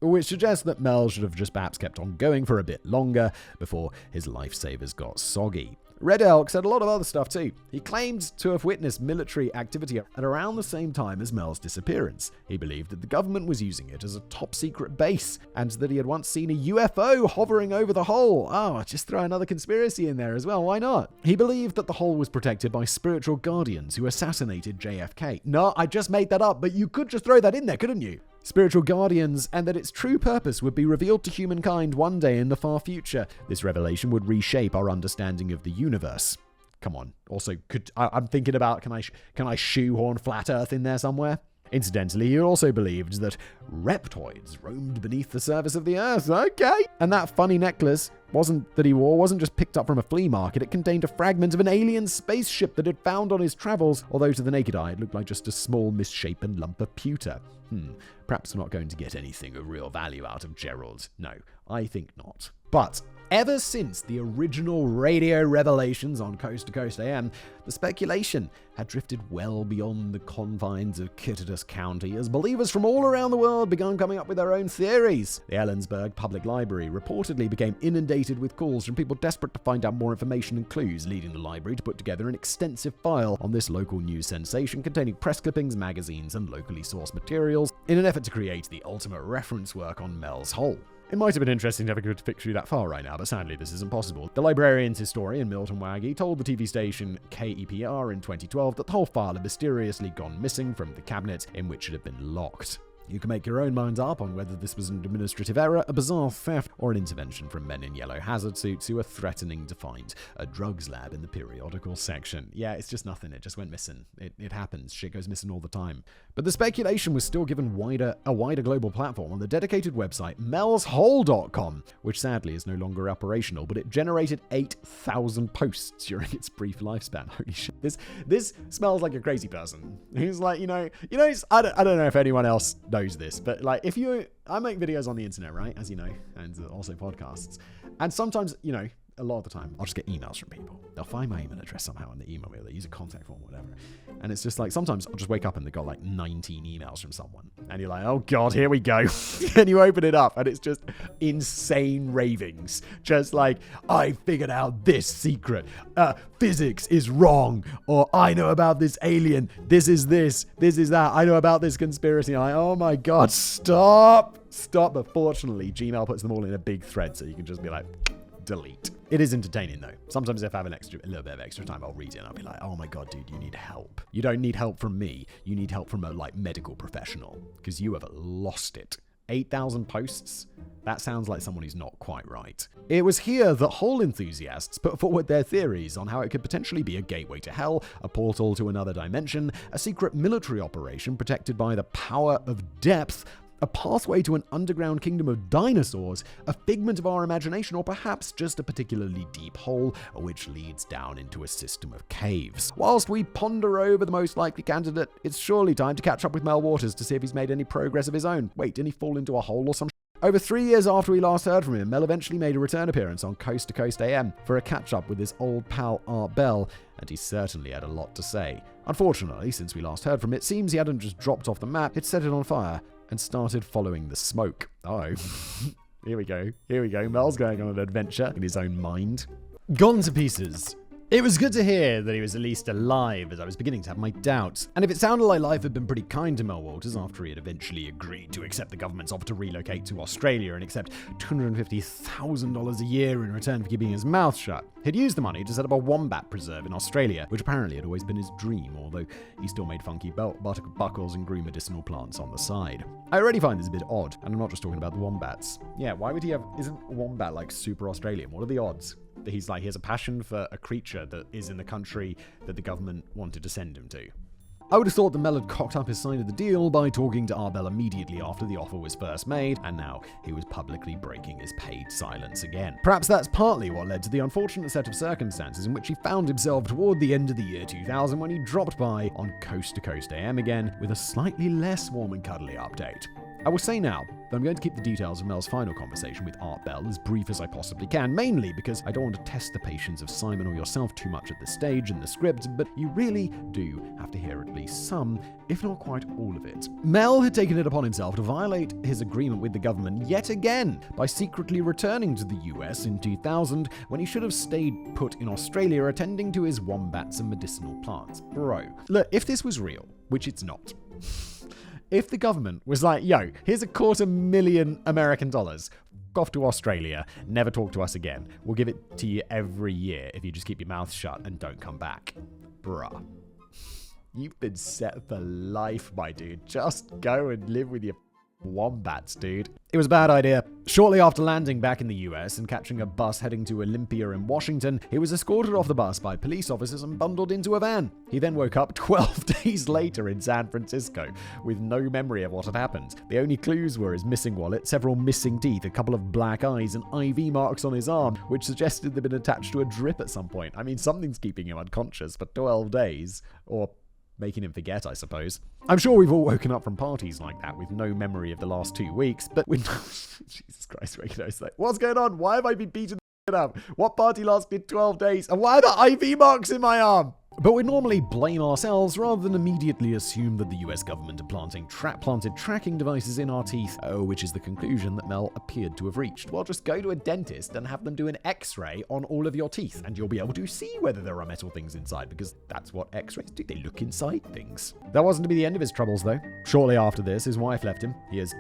Which suggests that Mel should have just perhaps kept on going for a bit longer before his lifesavers got soggy. Red Elk said a lot of other stuff too. He claimed to have witnessed military activity at around the same time as Mel's disappearance. He believed that the government was using it as a top-secret base, and that he had once seen a UFO hovering over the hole. Oh, just throw another conspiracy in there as well, why not? He believed that the hole was protected by spiritual guardians who assassinated JFK. No, I just made that up, but you could just throw that in there, couldn't you? Spiritual guardians, and that its true purpose would be revealed to humankind one day in the far future. This revelation would reshape our understanding of the universe. Come on. Also, I'm thinking about, can I shoehorn flat Earth in there somewhere? Incidentally, he also believed that reptoids roamed beneath the surface of the Earth. Okay. And that funny necklace wasn't just picked up from a flea market. It contained a fragment of an alien spaceship that had found on his travels, although to the naked eye it looked like just a small misshapen lump of pewter. Perhaps we're not going to get anything of real value out of Gerald. No, I think not. But ever since the original radio revelations on Coast to Coast AM, the speculation had drifted well beyond the confines of Kittitas County as believers from all around the world began coming up with their own theories. The Ellensburg Public Library reportedly became inundated with calls from people desperate to find out more information and clues, leading the library to put together an extensive file on this local news sensation containing press clippings, magazines, and locally sourced materials in an effort to create the ultimate reference work on Mel's Hole. It might have been interesting to have a good picture that far right now, but sadly this isn't possible. The librarian's historian, Milton Waggy, told the TV station KEPR in 2012 that the whole file had mysteriously gone missing from the cabinet in which it had been locked. You can make your own minds up on whether this was an administrative error, a bizarre theft, or an intervention from men in yellow hazard suits who are threatening to find a drugs lab in the periodical section. Yeah, it's just nothing. It just went missing. It happens. Shit goes missing all the time. But the speculation was still given a wider global platform on the dedicated website melshole.com, which sadly is no longer operational, but it generated 8,000 posts during its brief lifespan. Holy shit. This smells like a crazy person. Who's like, I don't know if anyone else knows this, but like I make videos on the internet, right? As you know, and also podcasts. And sometimes, a lot of the time, I'll just get emails from people. They'll find my email address somehow and they email me, or they use a contact form, whatever. And it's just like, sometimes I'll just wake up and they've got like 19 emails from someone. And you're like, oh God, here we go. And you open it up and it's just insane ravings. Just like, I figured out this secret. Physics is wrong. Or I know about this alien. This is that. I know about this conspiracy. I'm like, oh my God, stop. But fortunately, Gmail puts them all in a big thread so you can just be like, delete. It is entertaining though. Sometimes if I have a little bit of extra time, I'll read it and I'll be like, oh my God, dude, you need help. You don't need help from me. You need help from a medical professional because you have lost it. 8,000 posts? That sounds like someone who's not quite right. It was here that hole enthusiasts put forward their theories on how it could potentially be a gateway to hell, a portal to another dimension, a secret military operation protected by the power of depth, a pathway to an underground kingdom of dinosaurs, a figment of our imagination, or perhaps just a particularly deep hole which leads down into a system of caves. Whilst we ponder over the most likely candidate, it's surely time to catch up with Mel Waters to see if he's made any progress of his own. Wait, didn't he fall into a hole or some Over 3 years after we last heard from him, Mel eventually made a return appearance on Coast to Coast AM for a catch-up with his old pal Art Bell, and he certainly had a lot to say. Unfortunately, since we last heard from him, it seems he hadn't just dropped off the map, he'd set it on fire and started following the smoke. Oh, here we go. Mel's going on an adventure in his own mind. Gone to pieces. It was good to hear that he was at least alive, as I was beginning to have my doubts. And if it sounded like life had been pretty kind to Mel Waters after he had eventually agreed to accept the government's offer to relocate to Australia and accept $250,000 a year in return for keeping his mouth shut, he'd used the money to set up a wombat preserve in Australia, which apparently had always been his dream, although he still made funky belt buckles and grew medicinal plants on the side. I already find this a bit odd, and I'm not just talking about the wombats. Yeah, why would he have... Isn't a wombat like super Australian? What are the odds that he has a passion for a creature that is in the country that the government wanted to send him to? I would have thought that Mel had cocked up his side of the deal by talking to Arbel immediately after the offer was first made, and now he was publicly breaking his paid silence again. Perhaps that's partly what led to the unfortunate set of circumstances in which he found himself toward the end of the year 2000 when he dropped by on Coast to Coast AM again with a slightly less warm and cuddly update. I will say now that I'm going to keep the details of Mel's final conversation with Art Bell as brief as I possibly can, mainly because I don't want to test the patience of Simon or yourself too much at this stage in the script, but you really do have to hear at least some, if not quite all of it. Mel had taken it upon himself to violate his agreement with the government yet again by secretly returning to the US in 2000 when he should have stayed put in Australia attending to his wombats and medicinal plants. Bro, look, if this was real, which it's not, if the government was like, yo, here's $250,000 American, off to Australia, never talk to us again. We'll give it to you every year if you just keep your mouth shut and don't come back. Bruh. You've been set for life, my dude. Just go and live with your wombats, dude. It was a bad idea. Shortly after landing back in the US and catching a bus heading to Olympia in Washington, he was escorted off the bus by police officers and bundled into a van. He then woke up 12 days later in San Francisco with no memory of what had happened. The only clues were his missing wallet, several missing teeth, a couple of black eyes, and IV marks on his arm, which suggested they'd been attached to a drip at some point. I mean, something's keeping him unconscious for 12 days, or making him forget, I suppose. I'm sure we've all woken up from parties like that with no memory of the last 2 weeks, but with Jesus Christ, it's like, what's going on? Why have I been beaten up? What party lasted 12 days? And why are the IV marks in my arm? But we normally blame ourselves rather than immediately assume that the US government are planted tracking devices in our teeth, which is the conclusion that Mel appeared to have reached. Well, just go to a dentist and have them do an x-ray on all of your teeth, and you'll be able to see whether there are metal things inside, because that's what x-rays do. They look inside things. That wasn't to be the end of his troubles, though. Shortly after this, his wife left him.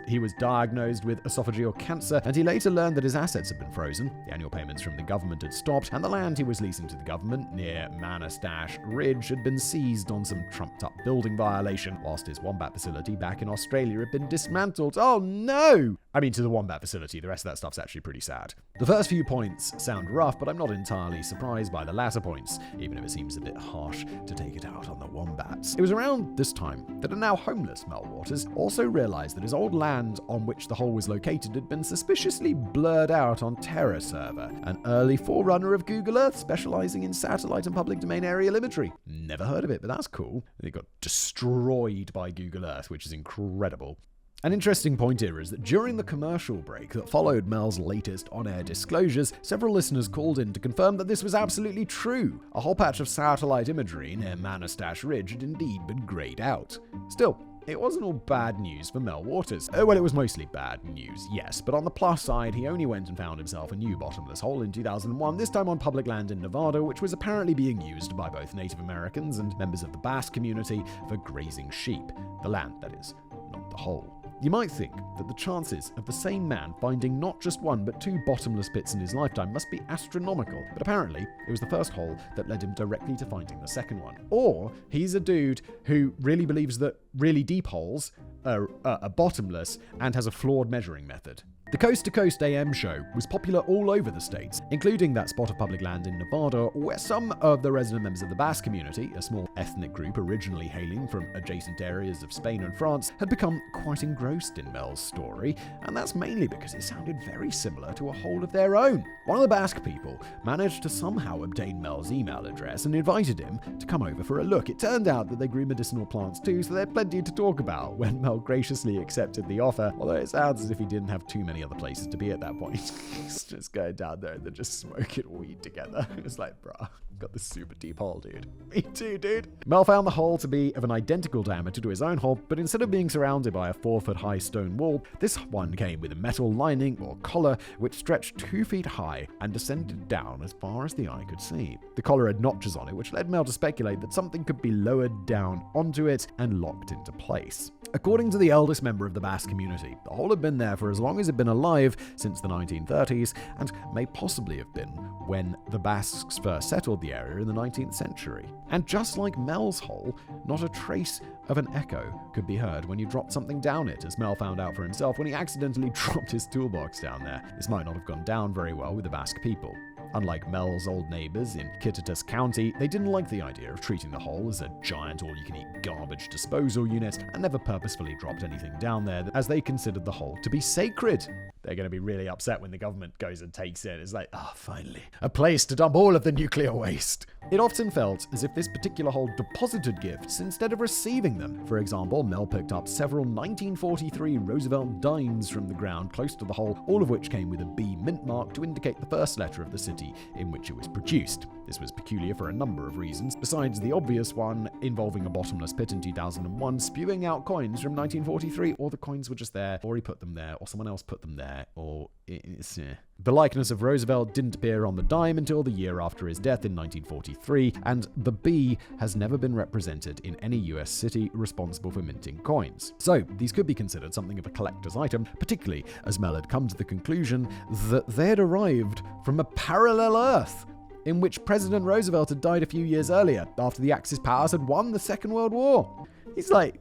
He was diagnosed with esophageal cancer, and he later learned that his assets had been frozen, the annual payments from the government had stopped, and the land he was leasing to the government near Manastash Ridge had been seized on some trumped-up building violation, whilst his wombat facility back in Australia had been dismantled. Oh no! I mean, to the wombat facility, the rest of that stuff's actually pretty sad. The first few points sound rough, but I'm not entirely surprised by the latter points, even if it seems a bit harsh to take it out on the wombats. It was around this time that a now homeless Mel Waters also realized that his old land on which the hole was located had been suspiciously blurred out on Terra Server, an early forerunner of Google Earth specializing in satellite and public domain aerial imagery. Never heard of it, but that's cool. It got destroyed by Google Earth, which is incredible. An interesting point here is that during the commercial break that followed Mel's latest on-air disclosures, several listeners called in to confirm that this was absolutely true. A whole patch of satellite imagery near Manastash Ridge had indeed been grayed out. Still, it wasn't all bad news for Mel Waters. Well, it was mostly bad news, yes, but on the plus side, he only went and found himself a new bottomless hole in 2001, this time on public land in Nevada, which was apparently being used by both Native Americans and members of the Basque community for grazing sheep. The land, that is, not the hole. You might think that the chances of the same man finding not just one but two bottomless pits in his lifetime must be astronomical, but apparently it was the first hole that led him directly to finding the second one. Or he's a dude who really believes that really deep holes are bottomless and has a flawed measuring method. The Coast to Coast AM show was popular all over the states, including that spot of public land in Nevada where some of the resident members of the Basque community, a small ethnic group originally hailing from adjacent areas of Spain and France, had become quite engrossed in Mel's story, and that's mainly because it sounded very similar to a hole of their own. One of the Basque people managed to somehow obtain Mel's email address and invited him to come over for a look. It turned out that they grew medicinal plants too, so they had plenty to talk about when Mel graciously accepted the offer, although it sounds as if he didn't have too many other places to be at that point. He's just going down there and they're just smoking weed together. It's like, bruh, got this super deep hole, dude. Me too, dude. Mel found the hole to be of an identical diameter to his own hole, but instead of being surrounded by a 4-foot-high stone wall, this one came with a metal lining or collar which stretched 2 feet high and descended down as far as the eye could see. The collar had notches on it, which led Mel to speculate that something could be lowered down onto it and locked into place. According to the eldest member of the Basque community, the hole had been there for as long as it had been alive, since the 1930s, and may possibly have been when the Basques first settled the area in the 19th century. And just like Mel's hole, not a trace of an echo could be heard when you dropped something down it, as Mel found out for himself when he accidentally dropped his toolbox down there. This might not have gone down very well with the Basque people. Unlike Mel's old neighbors in Kittitas County, they didn't like the idea of treating the hole as a giant all-you-can-eat garbage disposal unit and never purposefully dropped anything down there, as they considered the hole to be sacred. They're going to be really upset when the government goes and takes it. It's like, finally, a place to dump all of the nuclear waste. It often felt as if this particular hole deposited gifts instead of receiving them. For example, Mel picked up several 1943 Roosevelt dimes from the ground close to the hole, all of which came with a B mint mark to indicate the first letter of the city in which it was produced. This was peculiar for a number of reasons, besides the obvious one involving a bottomless pit in 2001 spewing out coins from 1943, or the coins were just there, or he put them there, or someone else put them there, or it's... The likeness of Roosevelt didn't appear on the dime until the year after his death in 1943, and the B has never been represented in any US city responsible for minting coins. So, these could be considered something of a collector's item, particularly as Mel had come to the conclusion that they had arrived from a parallel Earth, in which President Roosevelt had died a few years earlier, after the Axis powers had won the Second World War. He's like,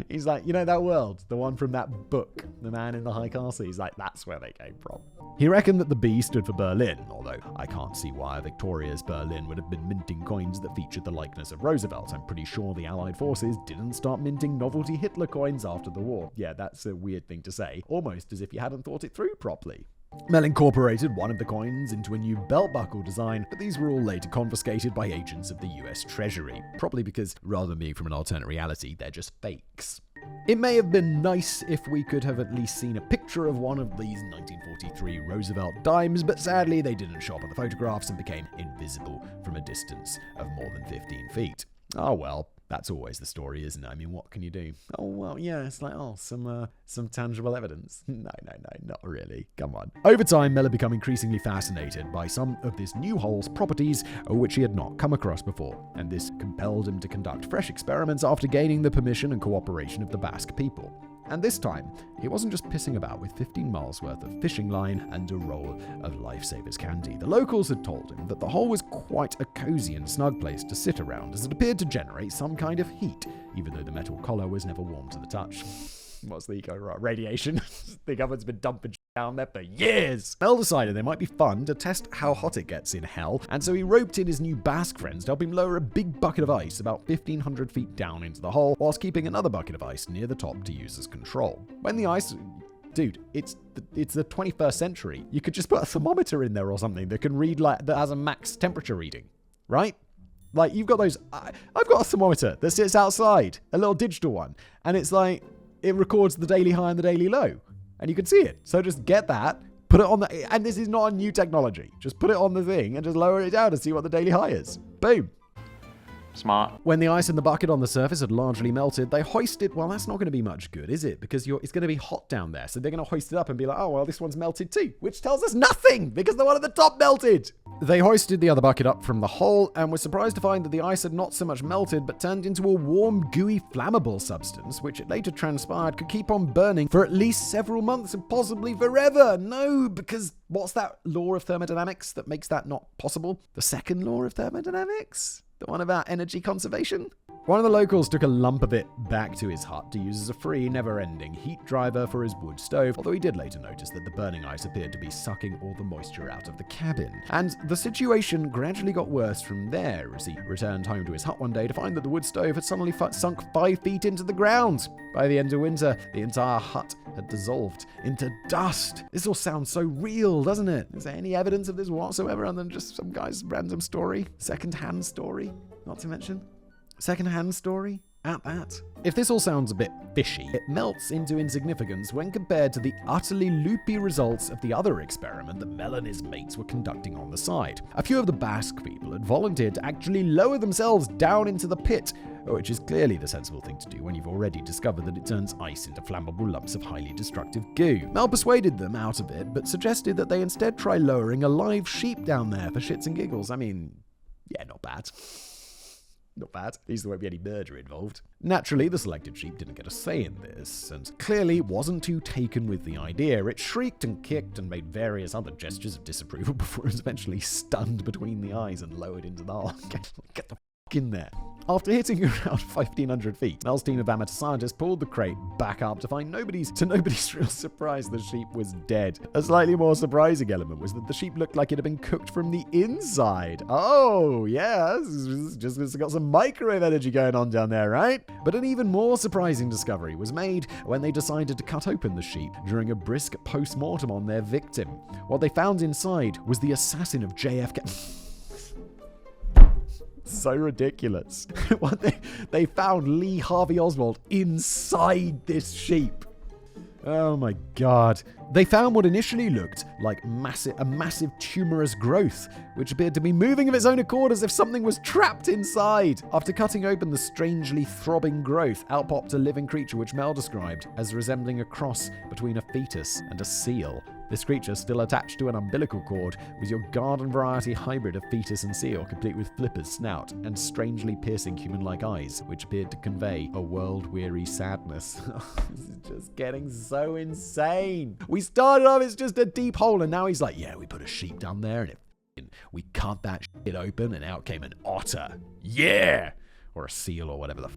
you know that world, the one from that book, The Man in the High Castle? He's like, that's where they came from. He reckoned that the B stood for Berlin, although I can't see why a victorious Berlin would have been minting coins that featured the likeness of Roosevelt. I'm pretty sure the Allied forces didn't start minting novelty Hitler coins after the war. Yeah, that's a weird thing to say, almost as if you hadn't thought it through properly. Mel incorporated one of the coins into a new belt buckle design, but these were all later confiscated by agents of the US Treasury, probably because, rather than being from an alternate reality, they're just fakes. It may have been nice if we could have at least seen a picture of one of these 1943 Roosevelt dimes, but sadly they didn't show up on the photographs and became invisible from a distance of more than 15 feet. Oh well. That's always the story, isn't it? I mean, what can you do? Oh, well, yeah, it's like, some tangible evidence. No, not really. Come on. Over time, Mel had become increasingly fascinated by some of this new hole's properties, which he had not come across before, and this compelled him to conduct fresh experiments after gaining the permission and cooperation of the Basque people. And this time, he wasn't just pissing about with 15 miles worth of fishing line and a roll of Lifesavers candy. The locals had told him that the hole was quite a cozy and snug place to sit around, as it appeared to generate some kind of heat, even though the metal collar was never warm to the touch. What's the eco radiation? The government's been dumping down there for years. Mel decided it might be fun to test how hot it gets in hell, and so he roped in his new Basque friends to help him lower a big bucket of ice about 1,500 feet down into the hole, whilst keeping another bucket of ice near the top to use as control. When the ice... Dude, it's the 21st century. You could just put a thermometer in there or something that can read, that has a max temperature reading, right? Like, you've got those... I've got a thermometer that sits outside, a little digital one, and it's like... It records the daily high and the daily low, and you can see it. So just get that, put it on the... And this is not a new technology. Just put it on the thing and just lower it down and see what the daily high is. Boom. Smart. When the ice in the bucket on the surface had largely melted, they hoisted... Well, that's not going to be much good, is it? Because it's going to be hot down there. So they're going to hoist it up and be like, oh, well, this one's melted too. Which tells us nothing, because the one at the top melted. They hoisted the other bucket up from the hole and were surprised to find that the ice had not so much melted, but turned into a warm, gooey, flammable substance, which it later transpired could keep on burning for at least several months and possibly forever. No, because what's that law of thermodynamics that makes that not possible? The second law of thermodynamics? The one about energy conservation? One of the locals took a lump of it back to his hut to use as a free, never-ending heat driver for his wood stove, although he did later notice that the burning ice appeared to be sucking all the moisture out of the cabin. And the situation gradually got worse from there as he returned home to his hut one day to find that the wood stove had suddenly sunk 5 feet into the ground. By the end of winter, the entire hut had dissolved into dust. This all sounds so real, doesn't it? Is there any evidence of this whatsoever other than just some guy's random story? Second-hand story, not to mention. Second-hand story? At that. If this all sounds a bit fishy, it melts into insignificance when compared to the utterly loopy results of the other experiment that Mel and his mates were conducting on the side. A few of the Basque people had volunteered to actually lower themselves down into the pit, which is clearly the sensible thing to do when you've already discovered that it turns ice into flammable lumps of highly destructive goo. Mel persuaded them out of it, but suggested that they instead try lowering a live sheep down there for shits and giggles. I mean, yeah, not bad. Not bad. At least there won't be any murder involved. Naturally, the selected sheep didn't get a say in this, and clearly wasn't too taken with the idea. It shrieked and kicked and made various other gestures of disapproval before it was eventually stunned between the eyes and lowered into the hole. Get the f*** in there. After hitting around 1,500 feet, Mel's team of amateur scientists pulled the crate back up to find nobody's real surprise, the sheep was dead. A slightly more surprising element was that the sheep looked like it had been cooked from the inside. Oh, yeah, just got some microwave energy going on down there, right? But an even more surprising discovery was made when they decided to cut open the sheep during a brisk post-mortem on their victim. What they found inside was the assassin of JFK. So ridiculous. They found Lee Harvey Oswald inside this sheep. Oh my God. They found what initially looked like a massive tumorous growth, which appeared to be moving of its own accord as if something was trapped inside. After cutting open the strangely throbbing growth, out popped a living creature which Mel described as resembling a cross between a fetus and a seal. This creature, still attached to an umbilical cord, was your garden variety hybrid of fetus and seal, complete with flippers, snout, and strangely piercing human-like eyes, which appeared to convey a world-weary sadness. This is just getting so insane. We started off, it's just a deep hole, and now he's like, yeah, we put a sheep down there, and we cut that shit open, and out came an otter. Yeah! Or a seal, or whatever the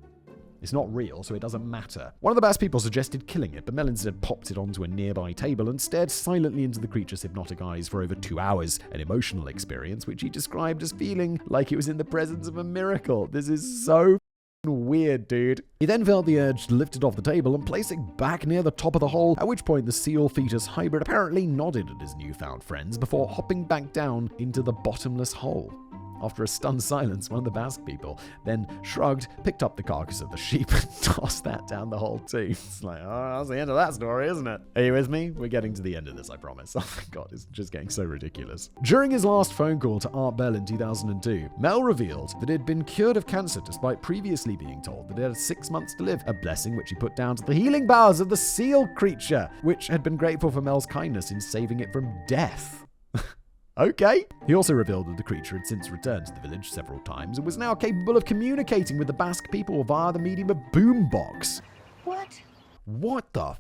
It's not real, so it doesn't matter. One of the best people suggested killing it, but Mel instead popped it onto a nearby table and stared silently into the creature's hypnotic eyes for over 2 hours, an emotional experience which he described as feeling like it was in the presence of a miracle. This is so weird, dude. He then felt the urge to lift it off the table and place it back near the top of the hole, at which point the seal-fetus hybrid apparently nodded at his newfound friends before hopping back down into the bottomless hole. After a stunned silence, one of the Basque people then shrugged, picked up the carcass of the sheep, and tossed that down the hole too. It's like, oh, that's the end of that story, isn't it? Are you with me? We're getting to the end of this, I promise. Oh my God, it's just getting so ridiculous. During his last phone call to Art Bell in 2002, Mel revealed that he had been cured of cancer despite previously being told that he had 6 months to live, a blessing which he put down to the healing powers of the seal creature, which had been grateful for Mel's kindness in saving it from death. Okay. He also revealed that the creature had since returned to the village several times and was now capable of communicating with the Basque people via the medium of boombox. What the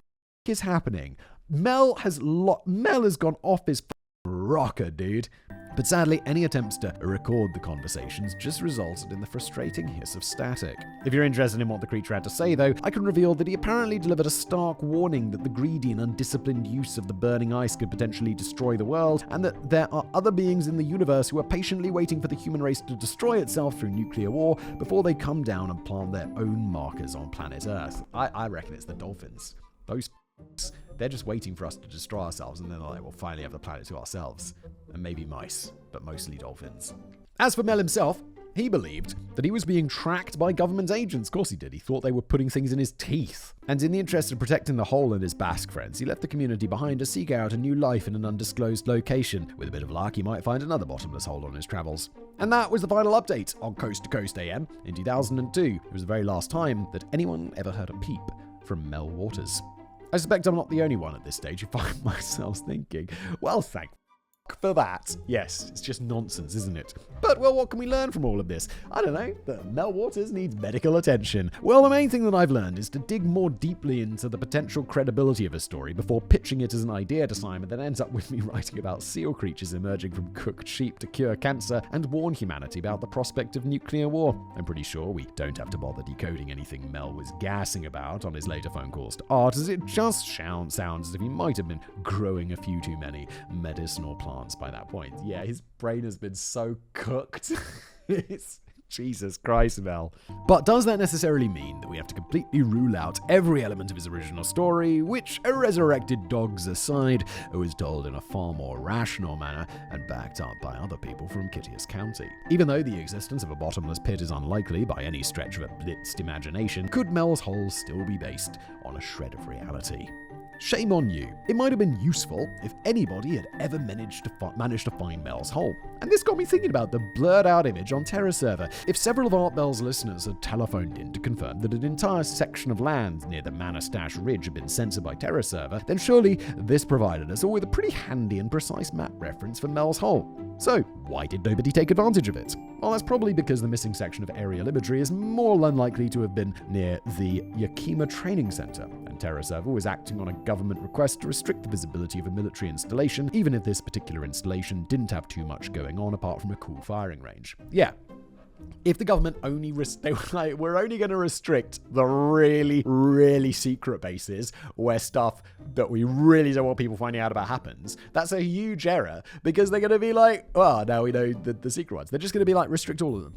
is happening? Mel has gone off his rocker, dude. But sadly, any attempts to record the conversations just resulted in the frustrating hiss of static. If you're interested in what the creature had to say, though, I can reveal that he apparently delivered a stark warning that the greedy and undisciplined use of the burning ice could potentially destroy the world, and that there are other beings in the universe who are patiently waiting for the human race to destroy itself through nuclear war before they come down and plant their own markers on planet Earth. I reckon it's the dolphins. Those they're just waiting for us to destroy ourselves, and then they're like, we'll finally have the planet to ourselves. And maybe mice, but mostly dolphins. As for Mel himself, he believed that he was being tracked by government agents. Of course he did. He thought they were putting things in his teeth. And in the interest of protecting the hole and his Basque friends, he left the community behind to seek out a new life in an undisclosed location. With a bit of luck, he might find another bottomless hole on his travels. And that was the final update on Coast to Coast AM in 2002. It was the very last time that anyone ever heard a peep from Mel Waters. I suspect I'm not the only one at this stage who find myself thinking, well, thank for that. Yes, it's just nonsense, isn't it? But, well, what can we learn from all of this? I don't know, that Mel Waters needs medical attention. Well, the main thing that I've learned is to dig more deeply into the potential credibility of a story before pitching it as an idea to Simon that ends up with me writing about seal creatures emerging from cooked sheep to cure cancer and warn humanity about the prospect of nuclear war. I'm pretty sure we don't have to bother decoding anything Mel was gassing about on his later phone calls to Art, as it just sounds as if he might have been growing a few too many medicinal plants by that point. Yeah, his brain has been so cooked. It's Jesus Christ, Mel. But does that necessarily mean that we have to completely rule out every element of his original story, which, resurrected dogs aside, was told in a far more rational manner and backed up by other people from Kittias County? Even though the existence of a bottomless pit is unlikely by any stretch of a blitzed imagination, could Mel's hole still be based on a shred of reality? Shame on you. It might have been useful if anybody had ever managed to find Mel's hole. And this got me thinking about the blurred out image on Terra server. If several of Art Bell's listeners had telephoned in to confirm that an entire section of land near the Manastash Ridge had been censored by Terra server, then surely this provided us all with a pretty handy and precise map reference for Mel's hole. So, why did nobody take advantage of it? Well, that's probably because the missing section of aerial imagery is more than likely to have been near the Yakima Training Center, and Terra server was acting on a government request to restrict the visibility of a military installation, even if this particular installation didn't have too much going on apart from a cool firing range. Yeah, If the government only they were like, we're only going to restrict the really, really secret bases where stuff that we really don't want people finding out about happens, that's a huge error, because they're going to be like, well, now we know the secret ones. They're just going to be like, restrict all of them.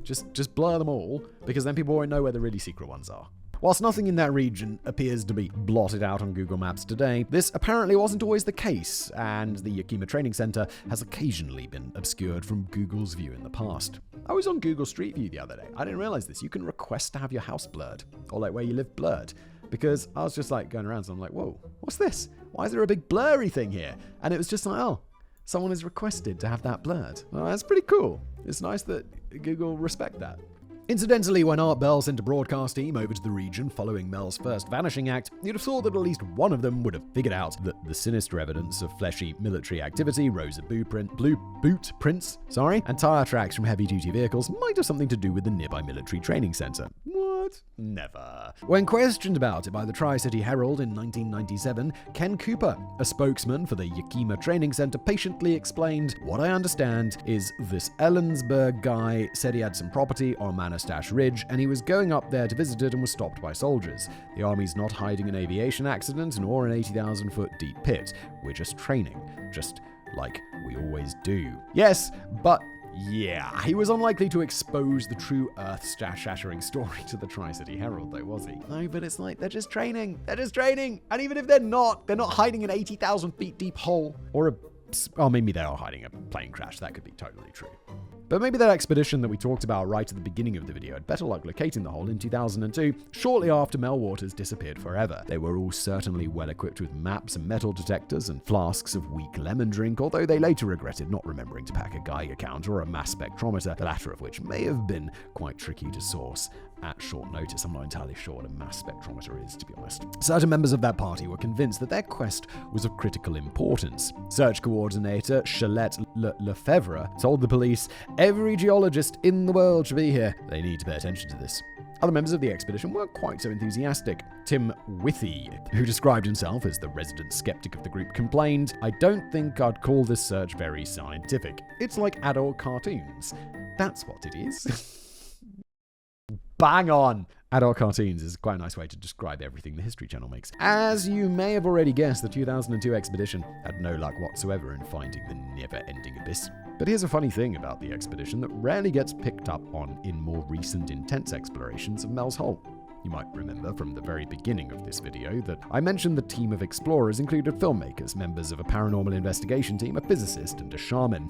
Just blur them all, because then people won't know where the really secret ones are. Whilst nothing in that region appears to be blotted out on Google Maps today, this apparently wasn't always the case, and the Yakima Training Center has occasionally been obscured from Google's view in the past. I was on Google Street View the other day. I didn't realize this. You can request to have your house blurred, or like where you live blurred, because I was just like going around, so I'm like, whoa, what's this? Why is there a big blurry thing here? And it was just like, oh, someone has requested to have that blurred. Well, that's pretty cool. It's nice that Google respect that. Incidentally, when Art Bell sent a broadcast team over to the region following Mel's first vanishing act, you'd have thought that at least one of them would have figured out that the sinister evidence of fleshy military activity, rows of boot prints, and tire tracks from heavy-duty vehicles might have something to do with the nearby military training center. What? Never. When questioned about it by the Tri-City Herald in 1997, Ken Cooper, a spokesman for the Yakima Training Center, patiently explained, "What I understand is this Ellensburg guy said he had some property on Manastash Ridge, and he was going up there to visit it and was stopped by soldiers. The Army's not hiding an aviation accident nor an 80,000-foot deep pit. We're just training, just like we always do." Yes, but yeah, he was unlikely to expose the true earth-shattering story to the Tri-City Herald, though, was he? No, but it's like, they're just training. And even if they're not hiding an 80,000 feet deep hole, or maybe they are hiding a plane crash. That could be totally true. But maybe that expedition that we talked about right at the beginning of the video had better luck locating the hole in 2002, shortly after Mel Waters disappeared forever. They were all certainly well equipped with maps and metal detectors and flasks of weak lemon drink, although they later regretted not remembering to pack a Geiger counter or a mass spectrometer, the latter of which may have been quite tricky to source at short notice. I'm not entirely sure what a mass spectrometer is, to be honest. Certain members of that party were convinced that their quest was of critical importance. Search coordinator Chalette Lefevre told the police, "Every geologist in the world should be here. They need to pay attention to this." Other members of the expedition weren't quite so enthusiastic. Tim Withy, who described himself as the resident skeptic of the group, complained, "I don't think I'd call this search very scientific. It's like adult cartoons." That's what it is. Bang on! Adult cartoons is quite a nice way to describe everything the History Channel makes. As you may have already guessed, the 2002 expedition had no luck whatsoever in finding the never-ending abyss. But here's a funny thing about the expedition that rarely gets picked up on in more recent intense explorations of Mel's Hole. You might remember from the very beginning of this video that I mentioned the team of explorers included filmmakers, members of a paranormal investigation team, a physicist, and a shaman.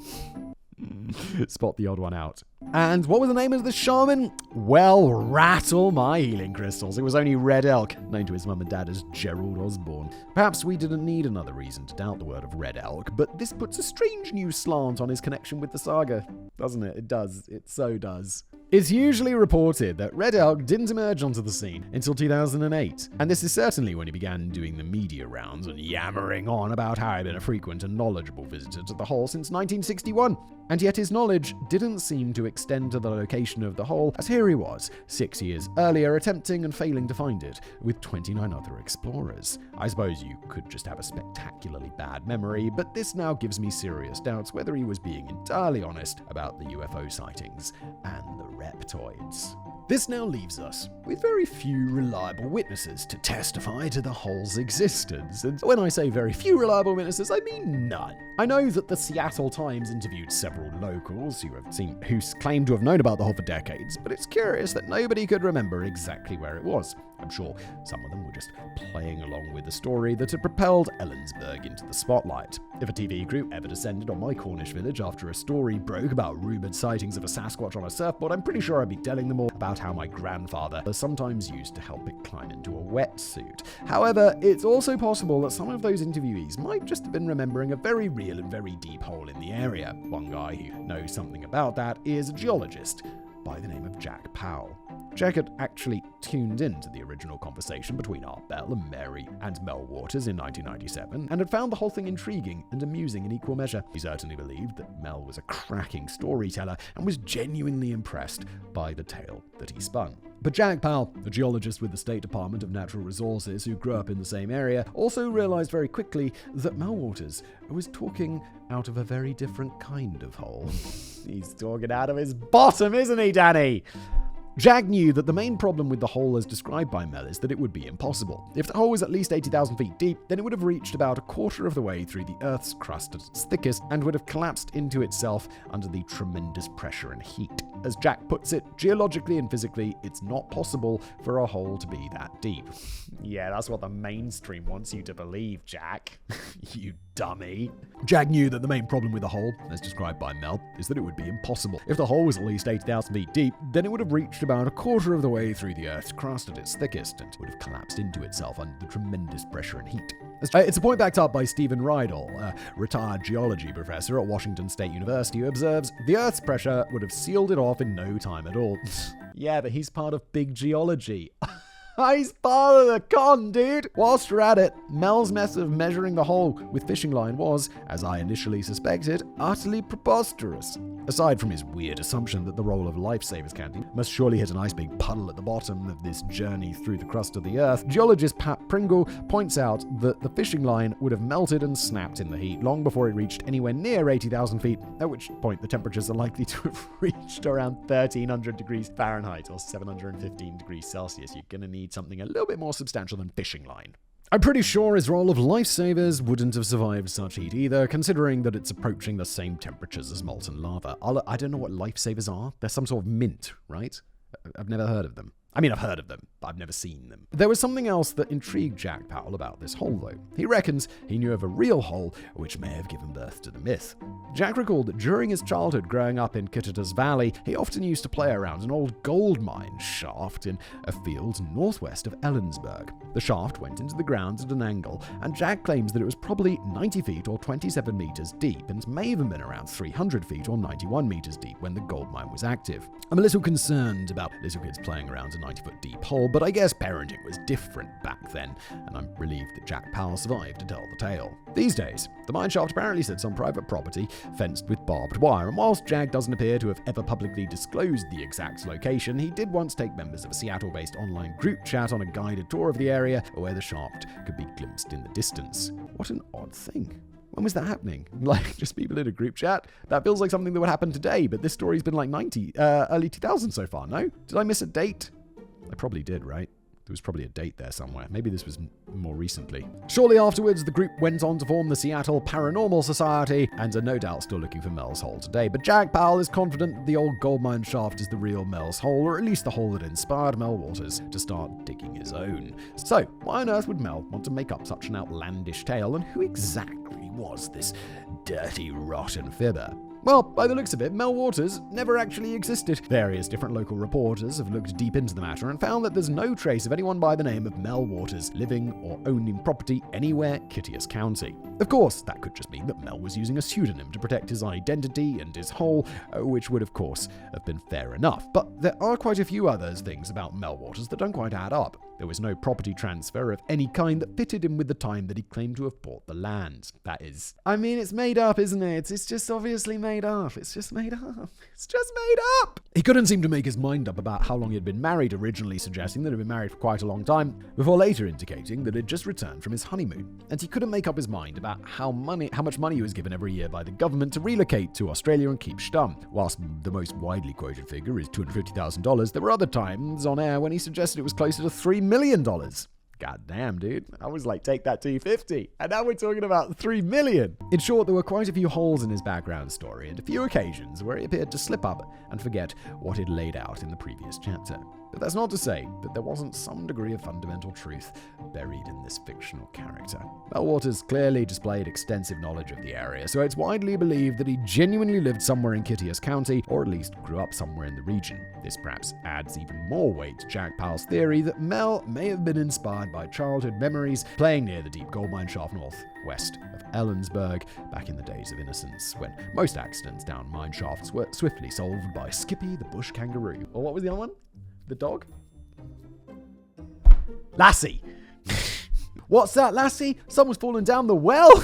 Spot the odd one out. And what was the name of the shaman? Well, rattle my healing crystals. It was only Red Elk, known to his mum and dad as Gerald Osborne. Perhaps we didn't need another reason to doubt the word of Red Elk, but this puts a strange new slant on his connection with the saga. Doesn't it? It does. It so does. It's usually reported that Red Elk didn't emerge onto the scene until 2008, and this is certainly when he began doing the media rounds and yammering on about how he'd been a frequent and knowledgeable visitor to the hole since 1961. And yet his knowledge didn't seem to extend to the location of the hole, as here he was, 6 years earlier, attempting and failing to find it, with 29 other explorers. I suppose you could just have a spectacularly bad memory, but this now gives me serious doubts whether he was being entirely honest about the UFO sightings and the reptoids. This now leaves us with very few reliable witnesses to testify to the hole's existence. And when I say very few reliable witnesses, I mean none. I know that the Seattle Times interviewed several locals who claim to have known about the hole for decades, but it's curious that nobody could remember exactly where it was. I'm sure some of them were just playing along with the story that had propelled Ellensburg into the spotlight. If a TV crew ever descended on my Cornish village after a story broke about rumored sightings of a Sasquatch on a surfboard, I'm pretty sure I'd be telling them all about how my grandfather was sometimes used to help it climb into a wetsuit. However, it's also possible that some of those interviewees might just have been remembering a very real and very deep hole in the area. One guy who knows something about that is a geologist by the name of Jack Powell. Jack had actually tuned into the original conversation between Art Bell and Mary and Mel Waters in 1997 and had found the whole thing intriguing and amusing in equal measure. He certainly believed that Mel was a cracking storyteller and was genuinely impressed by the tale that he spun. But Jack Powell, a geologist with the State Department of Natural Resources who grew up in the same area, also realized very quickly that Mel Waters was talking out of a very different kind of hole. He's talking out of his bottom, isn't he, Danny? Jack knew that the main problem with the hole as described by Mel is that it would be impossible. If the hole was at least 80,000 feet deep, then it would have reached about a quarter of the way through the Earth's crust at its thickest and would have collapsed into itself under the tremendous pressure and heat. As Jack puts it, geologically and physically, it's not possible for a hole to be that deep. Yeah, that's what the mainstream wants you to believe, Jack. You dummy. Jack knew that the main problem with the hole, as described by Mel, is that it would be impossible. If the hole was at least 80,000 feet deep, then it would have reached about a quarter of the way through the Earth's crust at its thickest and would have collapsed into itself under the tremendous pressure and heat. It's a point backed up by Stephen Rydell, a retired geology professor at Washington State University, who observes the Earth's pressure would have sealed it off in no time at all. Yeah, but he's part of big geology. He's part of the con, dude! Whilst we're at it, Mel's method of measuring the hole with fishing line was, as I initially suspected, utterly preposterous. Aside from his weird assumption that the roll of lifesavers canteen must surely hit a nice big puddle at the bottom of this journey through the crust of the Earth, geologist Pat Pringle points out that the fishing line would have melted and snapped in the heat long before it reached anywhere near 80,000 feet, at which point the temperatures are likely to have reached around 1,300 degrees Fahrenheit or 715 degrees Celsius. You're going to need something a little bit more substantial than fishing line. I'm pretty sure his roll of lifesavers wouldn't have survived such heat either, considering that it's approaching the same temperatures as molten lava. I don't know what lifesavers are. They're some sort of mint, right? I've never heard of them. I mean, I've heard of them, but I've never seen them. There was something else that intrigued Jack Powell about this hole, though. He reckons he knew of a real hole which may have given birth to the myth. Jack recalled that during his childhood growing up in Kittitas Valley, he often used to play around an old gold mine shaft in a field northwest of Ellensburg. The shaft went into the ground at an angle, and Jack claims that it was probably 90 feet or 27 meters deep, and may even been around 300 feet or 91 meters deep when the gold mine was active. I'm a little concerned about little kids playing around a 90-foot deep hole, but I guess parenting was different back then, and I'm relieved that Jack Powell survived to tell the tale. These days, the mine shaft apparently sits on private property, fenced with barbed wire, and whilst Jack doesn't appear to have ever publicly disclosed the exact location, he did once take members of a Seattle-based online group chat on a guided tour of the area where the shaft could be glimpsed in the distance. What an odd thing. When was that happening? Like, just people in a group chat? That feels like something that would happen today, but this story's been like early 2000s so far, no? Did I miss a date? I probably did, right? There was probably a date there somewhere. Maybe this was more recently. Shortly afterwards, the group went on to form the Seattle Paranormal Society and are no doubt still looking for Mel's hole today. But Jack Powell is confident that the old gold mine shaft is the real Mel's hole, or at least the hole that inspired Mel Waters to start digging his own. So, why on earth would Mel want to make up such an outlandish tale, and who exactly was this dirty, rotten fibber? Well, by the looks of it, Mel Waters never actually existed. Various different local reporters have looked deep into the matter and found that there's no trace of anyone by the name of Mel Waters living or owning property anywhere Kittitas County. Of course, that could just mean that Mel was using a pseudonym to protect his identity and his hole, which would of course have been fair enough. But there are quite a few other things about Mel Waters that don't quite add up. There was no property transfer of any kind that fitted in with the time that he claimed to have bought the land. That is, I mean, it's made up, isn't it? It's just obviously made up. It's just made up. It's just made up. He couldn't seem to make his mind up about how long he had been married, originally suggesting that he'd been married for quite a long time, before later indicating that he'd just returned from his honeymoon. And he couldn't make up his mind about how much money he was given every year by the government to relocate to Australia and keep stum. Whilst the most widely quoted figure is $250,000, there were other times on air when he suggested it was closer to $3 million. God damn, dude. I was like, take that 250. And now we're talking about 3 million. In short, there were quite a few holes in his background story and a few occasions where he appeared to slip up and forget what he'd laid out in the previous chapter. But that's not to say that there wasn't some degree of fundamental truth buried in this fictional character. Mel Waters clearly displayed extensive knowledge of the area, so it's widely believed that he genuinely lived somewhere in Kittitas County, or at least grew up somewhere in the region. This perhaps adds even more weight to Jack Powell's theory that Mel may have been inspired by childhood memories playing near the deep gold mine shaft northwest of Ellensburg back in the days of innocence, when most accidents down mine shafts were swiftly solved by Skippy the bush kangaroo. Or what was the other one? The dog? Lassie! What's that, Lassie? Someone's fallen down the well?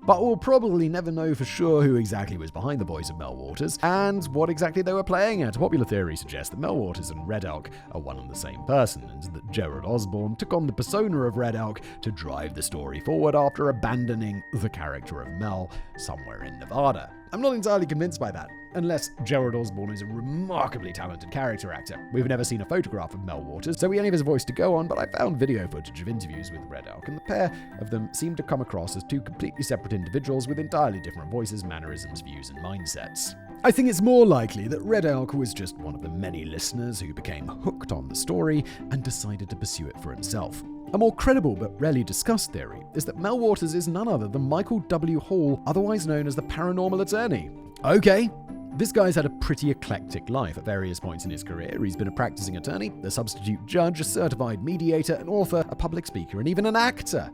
But we'll probably never know for sure who exactly was behind the boys of Melwaters and what exactly they were playing at. Popular theory suggests that Melwaters and Red Elk are one and the same person, and that Gerald Osborne took on the persona of Red Elk to drive the story forward after abandoning the character of Mel somewhere in Nevada. I'm not entirely convinced by that, unless Gerald Osborne is a remarkably talented character actor. We've never seen a photograph of Melwaters, so we only have his voice to go on, but I found video footage of interviews with Red Elk, and the pair of them seem to come across as two completely separate individuals with entirely different voices, mannerisms, views, and mindsets. I think it's more likely that Red Elk was just one of the many listeners who became hooked on the story and decided to pursue it for himself. A more credible but rarely discussed theory is that Melwaters is none other than Michael W. Hall, otherwise known as the Paranormal Attorney. Okay, this guy's had a pretty eclectic life at various points in his career. He's been a practicing attorney, a substitute judge, a certified mediator, an author, a public speaker, and even an actor.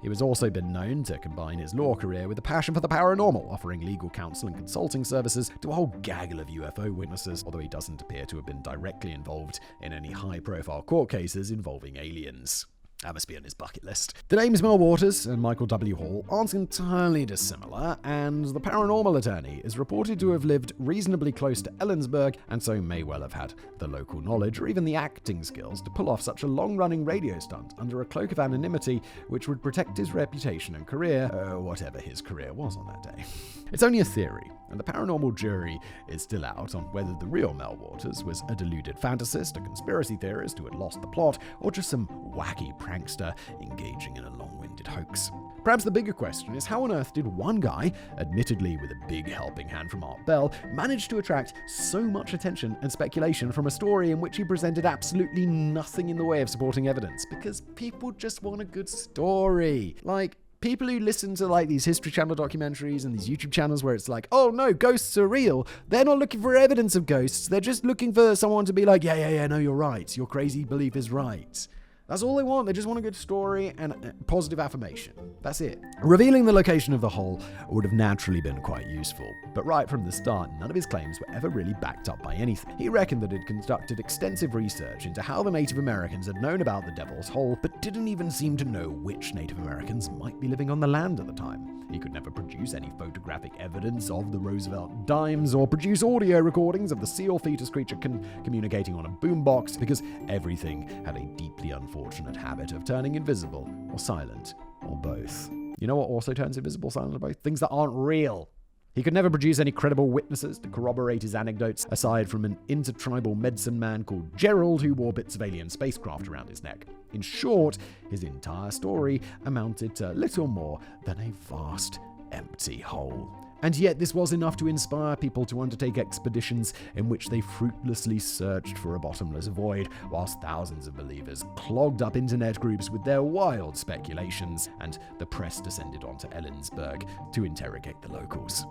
He has also been known to combine his law career with a passion for the paranormal, offering legal counsel and consulting services to a whole gaggle of UFO witnesses, although he doesn't appear to have been directly involved in any high-profile court cases involving aliens. That must be on his bucket list. The names Melwaters and Michael W. Hall aren't entirely dissimilar, and the Paranormal Attorney is reported to have lived reasonably close to Ellensburg, and so may well have had the local knowledge or even the acting skills to pull off such a long-running radio stunt under a cloak of anonymity which would protect his reputation and career, whatever his career was on that day. It's only a theory, and the paranormal jury is still out on whether the real Melwaters was a deluded fantasist, a conspiracy theorist who had lost the plot, or just some wacky prankster engaging in a long-winded hoax. Perhaps the bigger question is how on earth did one guy, admittedly with a big helping hand from Art Bell, manage to attract so much attention and speculation from a story in which he presented absolutely nothing in the way of supporting evidence? Because people just want a good story. Like, people who listen to these History Channel documentaries and these YouTube channels where it's like, oh no, ghosts are real. They're not looking for evidence of ghosts. They're just looking for someone to be like, yeah, no, you're right. Your crazy belief is right. That's all they want. They just want a good story and positive affirmation. That's it. Revealing the location of the hole would have naturally been quite useful, but right from the start, none of his claims were ever really backed up by anything. He reckoned that he'd conducted extensive research into how the Native Americans had known about the Devil's Hole, but didn't even seem to know which Native Americans might be living on the land at the time. He could never produce any photographic evidence of the Roosevelt dimes or produce audio recordings of the seal fetus creature communicating on a boombox, because everything had a deeply unfortunate habit of turning invisible or silent or both. You know what also turns invisible, silent, or both? Things that aren't real. He could never produce any credible witnesses to corroborate his anecdotes, aside from an intertribal medicine man called Gerald who wore bits of alien spacecraft around his neck. In short, his entire story amounted to little more than a vast, empty hole. And yet this was enough to inspire people to undertake expeditions in which they fruitlessly searched for a bottomless void, whilst thousands of believers clogged up internet groups with their wild speculations, and the press descended onto Ellensburg to interrogate the locals.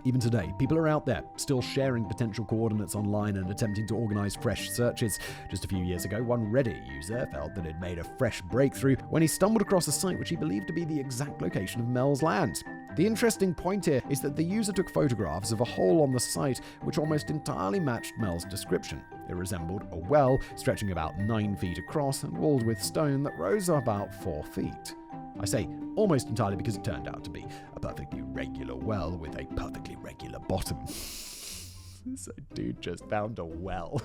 Even today, people are out there, still sharing potential coordinates online and attempting to organize fresh searches. Just a few years ago, one Reddit user felt that it made a fresh breakthrough when he stumbled across a site which he believed to be the exact location of Mel's land. The interesting point here is that the user took photographs of a hole on the site which almost entirely matched Mel's description. It resembled a well stretching about 9 feet across and walled with stone that rose about 4 feet. I say almost entirely because it turned out to be a perfectly regular well with a perfectly regular bottom. So dude just found a well.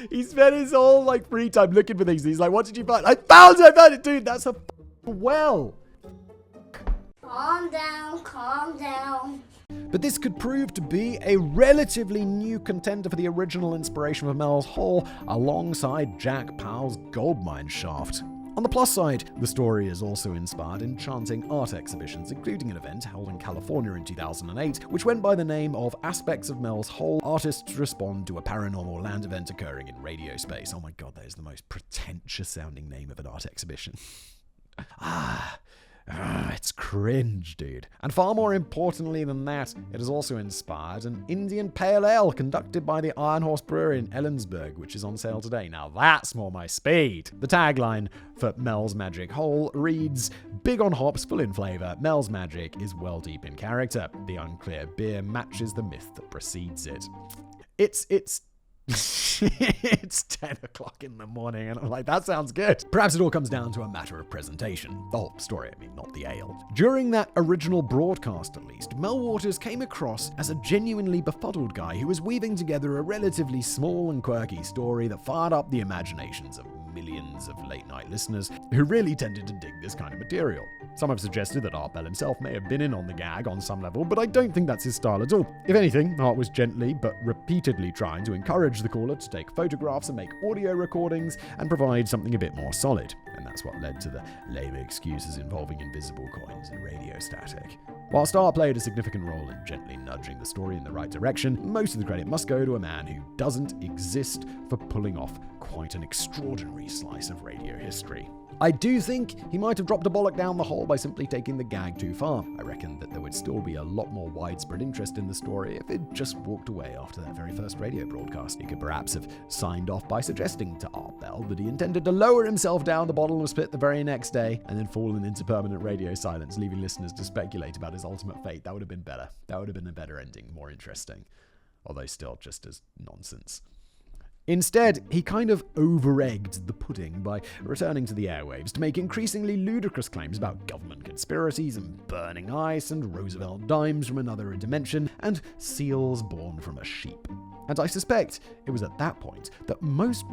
He spent his whole free time looking for things. He's like, what did you find? I found it, dude. That's a well. Calm down. But this could prove to be a relatively new contender for the original inspiration of Mel's Hole, alongside Jack Powell's goldmine shaft. On the plus side, the story has also inspired enchanting art exhibitions, including an event held in California in 2008, which went by the name of Aspects of Mel's Hole. Artists respond to a paranormal land event occurring in radio space. Oh my god, that is the most pretentious sounding name of an art exhibition. It's cringe, dude. And far more importantly than that, it has also inspired an Indian Pale Ale conducted by the Iron Horse Brewery in Ellensburg, which is on sale today. Now that's more my speed. The tagline for Mel's Magic Hole reads, "Big on hops, full in flavor, Mel's Magic is well deep in character. The unclear beer matches the myth that precedes it." It's It's 10 o'clock in the morning, and I'm like, that sounds good. Perhaps it all comes down to a matter of presentation. The whole story, I mean, not the ale. During that original broadcast, at least, Mel Waters came across as a genuinely befuddled guy who was weaving together a relatively small and quirky story that fired up the imaginations of millions of late-night listeners who really tended to dig this kind of material. Some have suggested that Art Bell himself may have been in on the gag on some level, but I don't think that's his style at all. If anything, Art was gently but repeatedly trying to encourage the caller to take photographs and make audio recordings and provide something a bit more solid. And that's what led to the lame excuses involving invisible coins and radio static. Whilst Art played a significant role in gently nudging the story in the right direction, most of the credit must go to a man who doesn't exist for pulling off quite an extraordinary slice of radio history. I do think he might have dropped a bollock down the hole by simply taking the gag too far. I reckon that there would still be a lot more widespread interest in the story if it just walked away after that very first radio broadcast. He could perhaps have signed off by suggesting to Art Bell that he intended to lower himself down the bottomless pit the very next day and then fallen into permanent radio silence, leaving listeners to speculate about his ultimate fate. That would have been better. That would have been a better ending, more interesting. Although still just as nonsense. Instead, he kind of over-egged the pudding by returning to the airwaves to make increasingly ludicrous claims about government conspiracies and burning ice and Roosevelt dimes from another dimension and seals born from a sheep. And I suspect it was at that point that most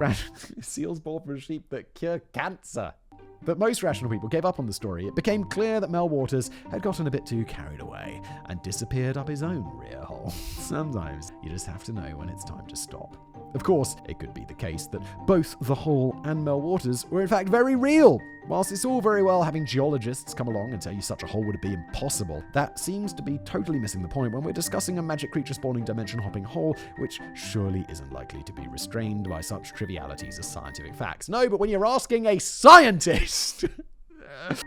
seals born from a sheep that cure cancer. But most rational people gave up on the story. It became clear that Mel Waters had gotten a bit too carried away and disappeared up his own rear hole. Sometimes you just have to know when it's time to stop. Of course, it could be the case that both the hole and Mel Waters were in fact very real. Whilst it's all very well having geologists come along and tell you such a hole would be impossible, that seems to be totally missing the point when we're discussing a magic creature spawning dimension hopping hole, which surely isn't likely to be restrained by such trivialities as scientific facts. No, but when you're asking a scientist...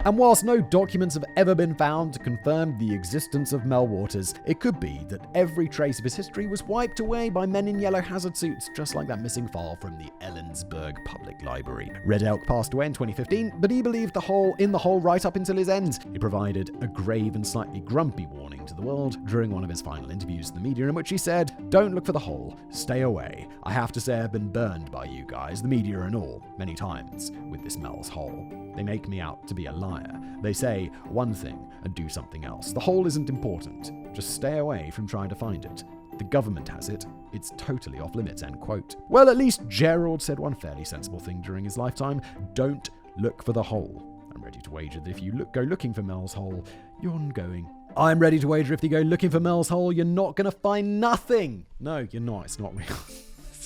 And whilst no documents have ever been found to confirm the existence of Mel Waters, it could be that every trace of his history was wiped away by men in yellow hazard suits, just like that missing file from the Ellensburg Public Library. Red Elk passed away in 2015, but he believed in the hole right up until his end. He provided a grave and slightly grumpy warning to the world during one of his final interviews to the media, in which he said, "Don't look for the hole, stay away. I have to say I've been burned by you guys, the media and all, many times with this Mel's hole. They make me out to be a liar. They say one thing and do something else. The hole isn't important. Just stay away from trying to find it. The government has it. It's totally off limits," end quote. Well, at least Gerald said one fairly sensible thing during his lifetime. Don't look for the hole. I'm ready to wager that if you go looking for Mel's hole, you're going. I'm ready to wager if you go looking for Mel's hole, you're not going to find nothing. No, you're not. It's not real.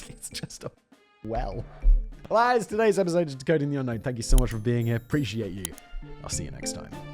It's just a well. Well, that is today's episode of Decoding the Unknown. Thank you so much for being here. Appreciate you. I'll see you next time.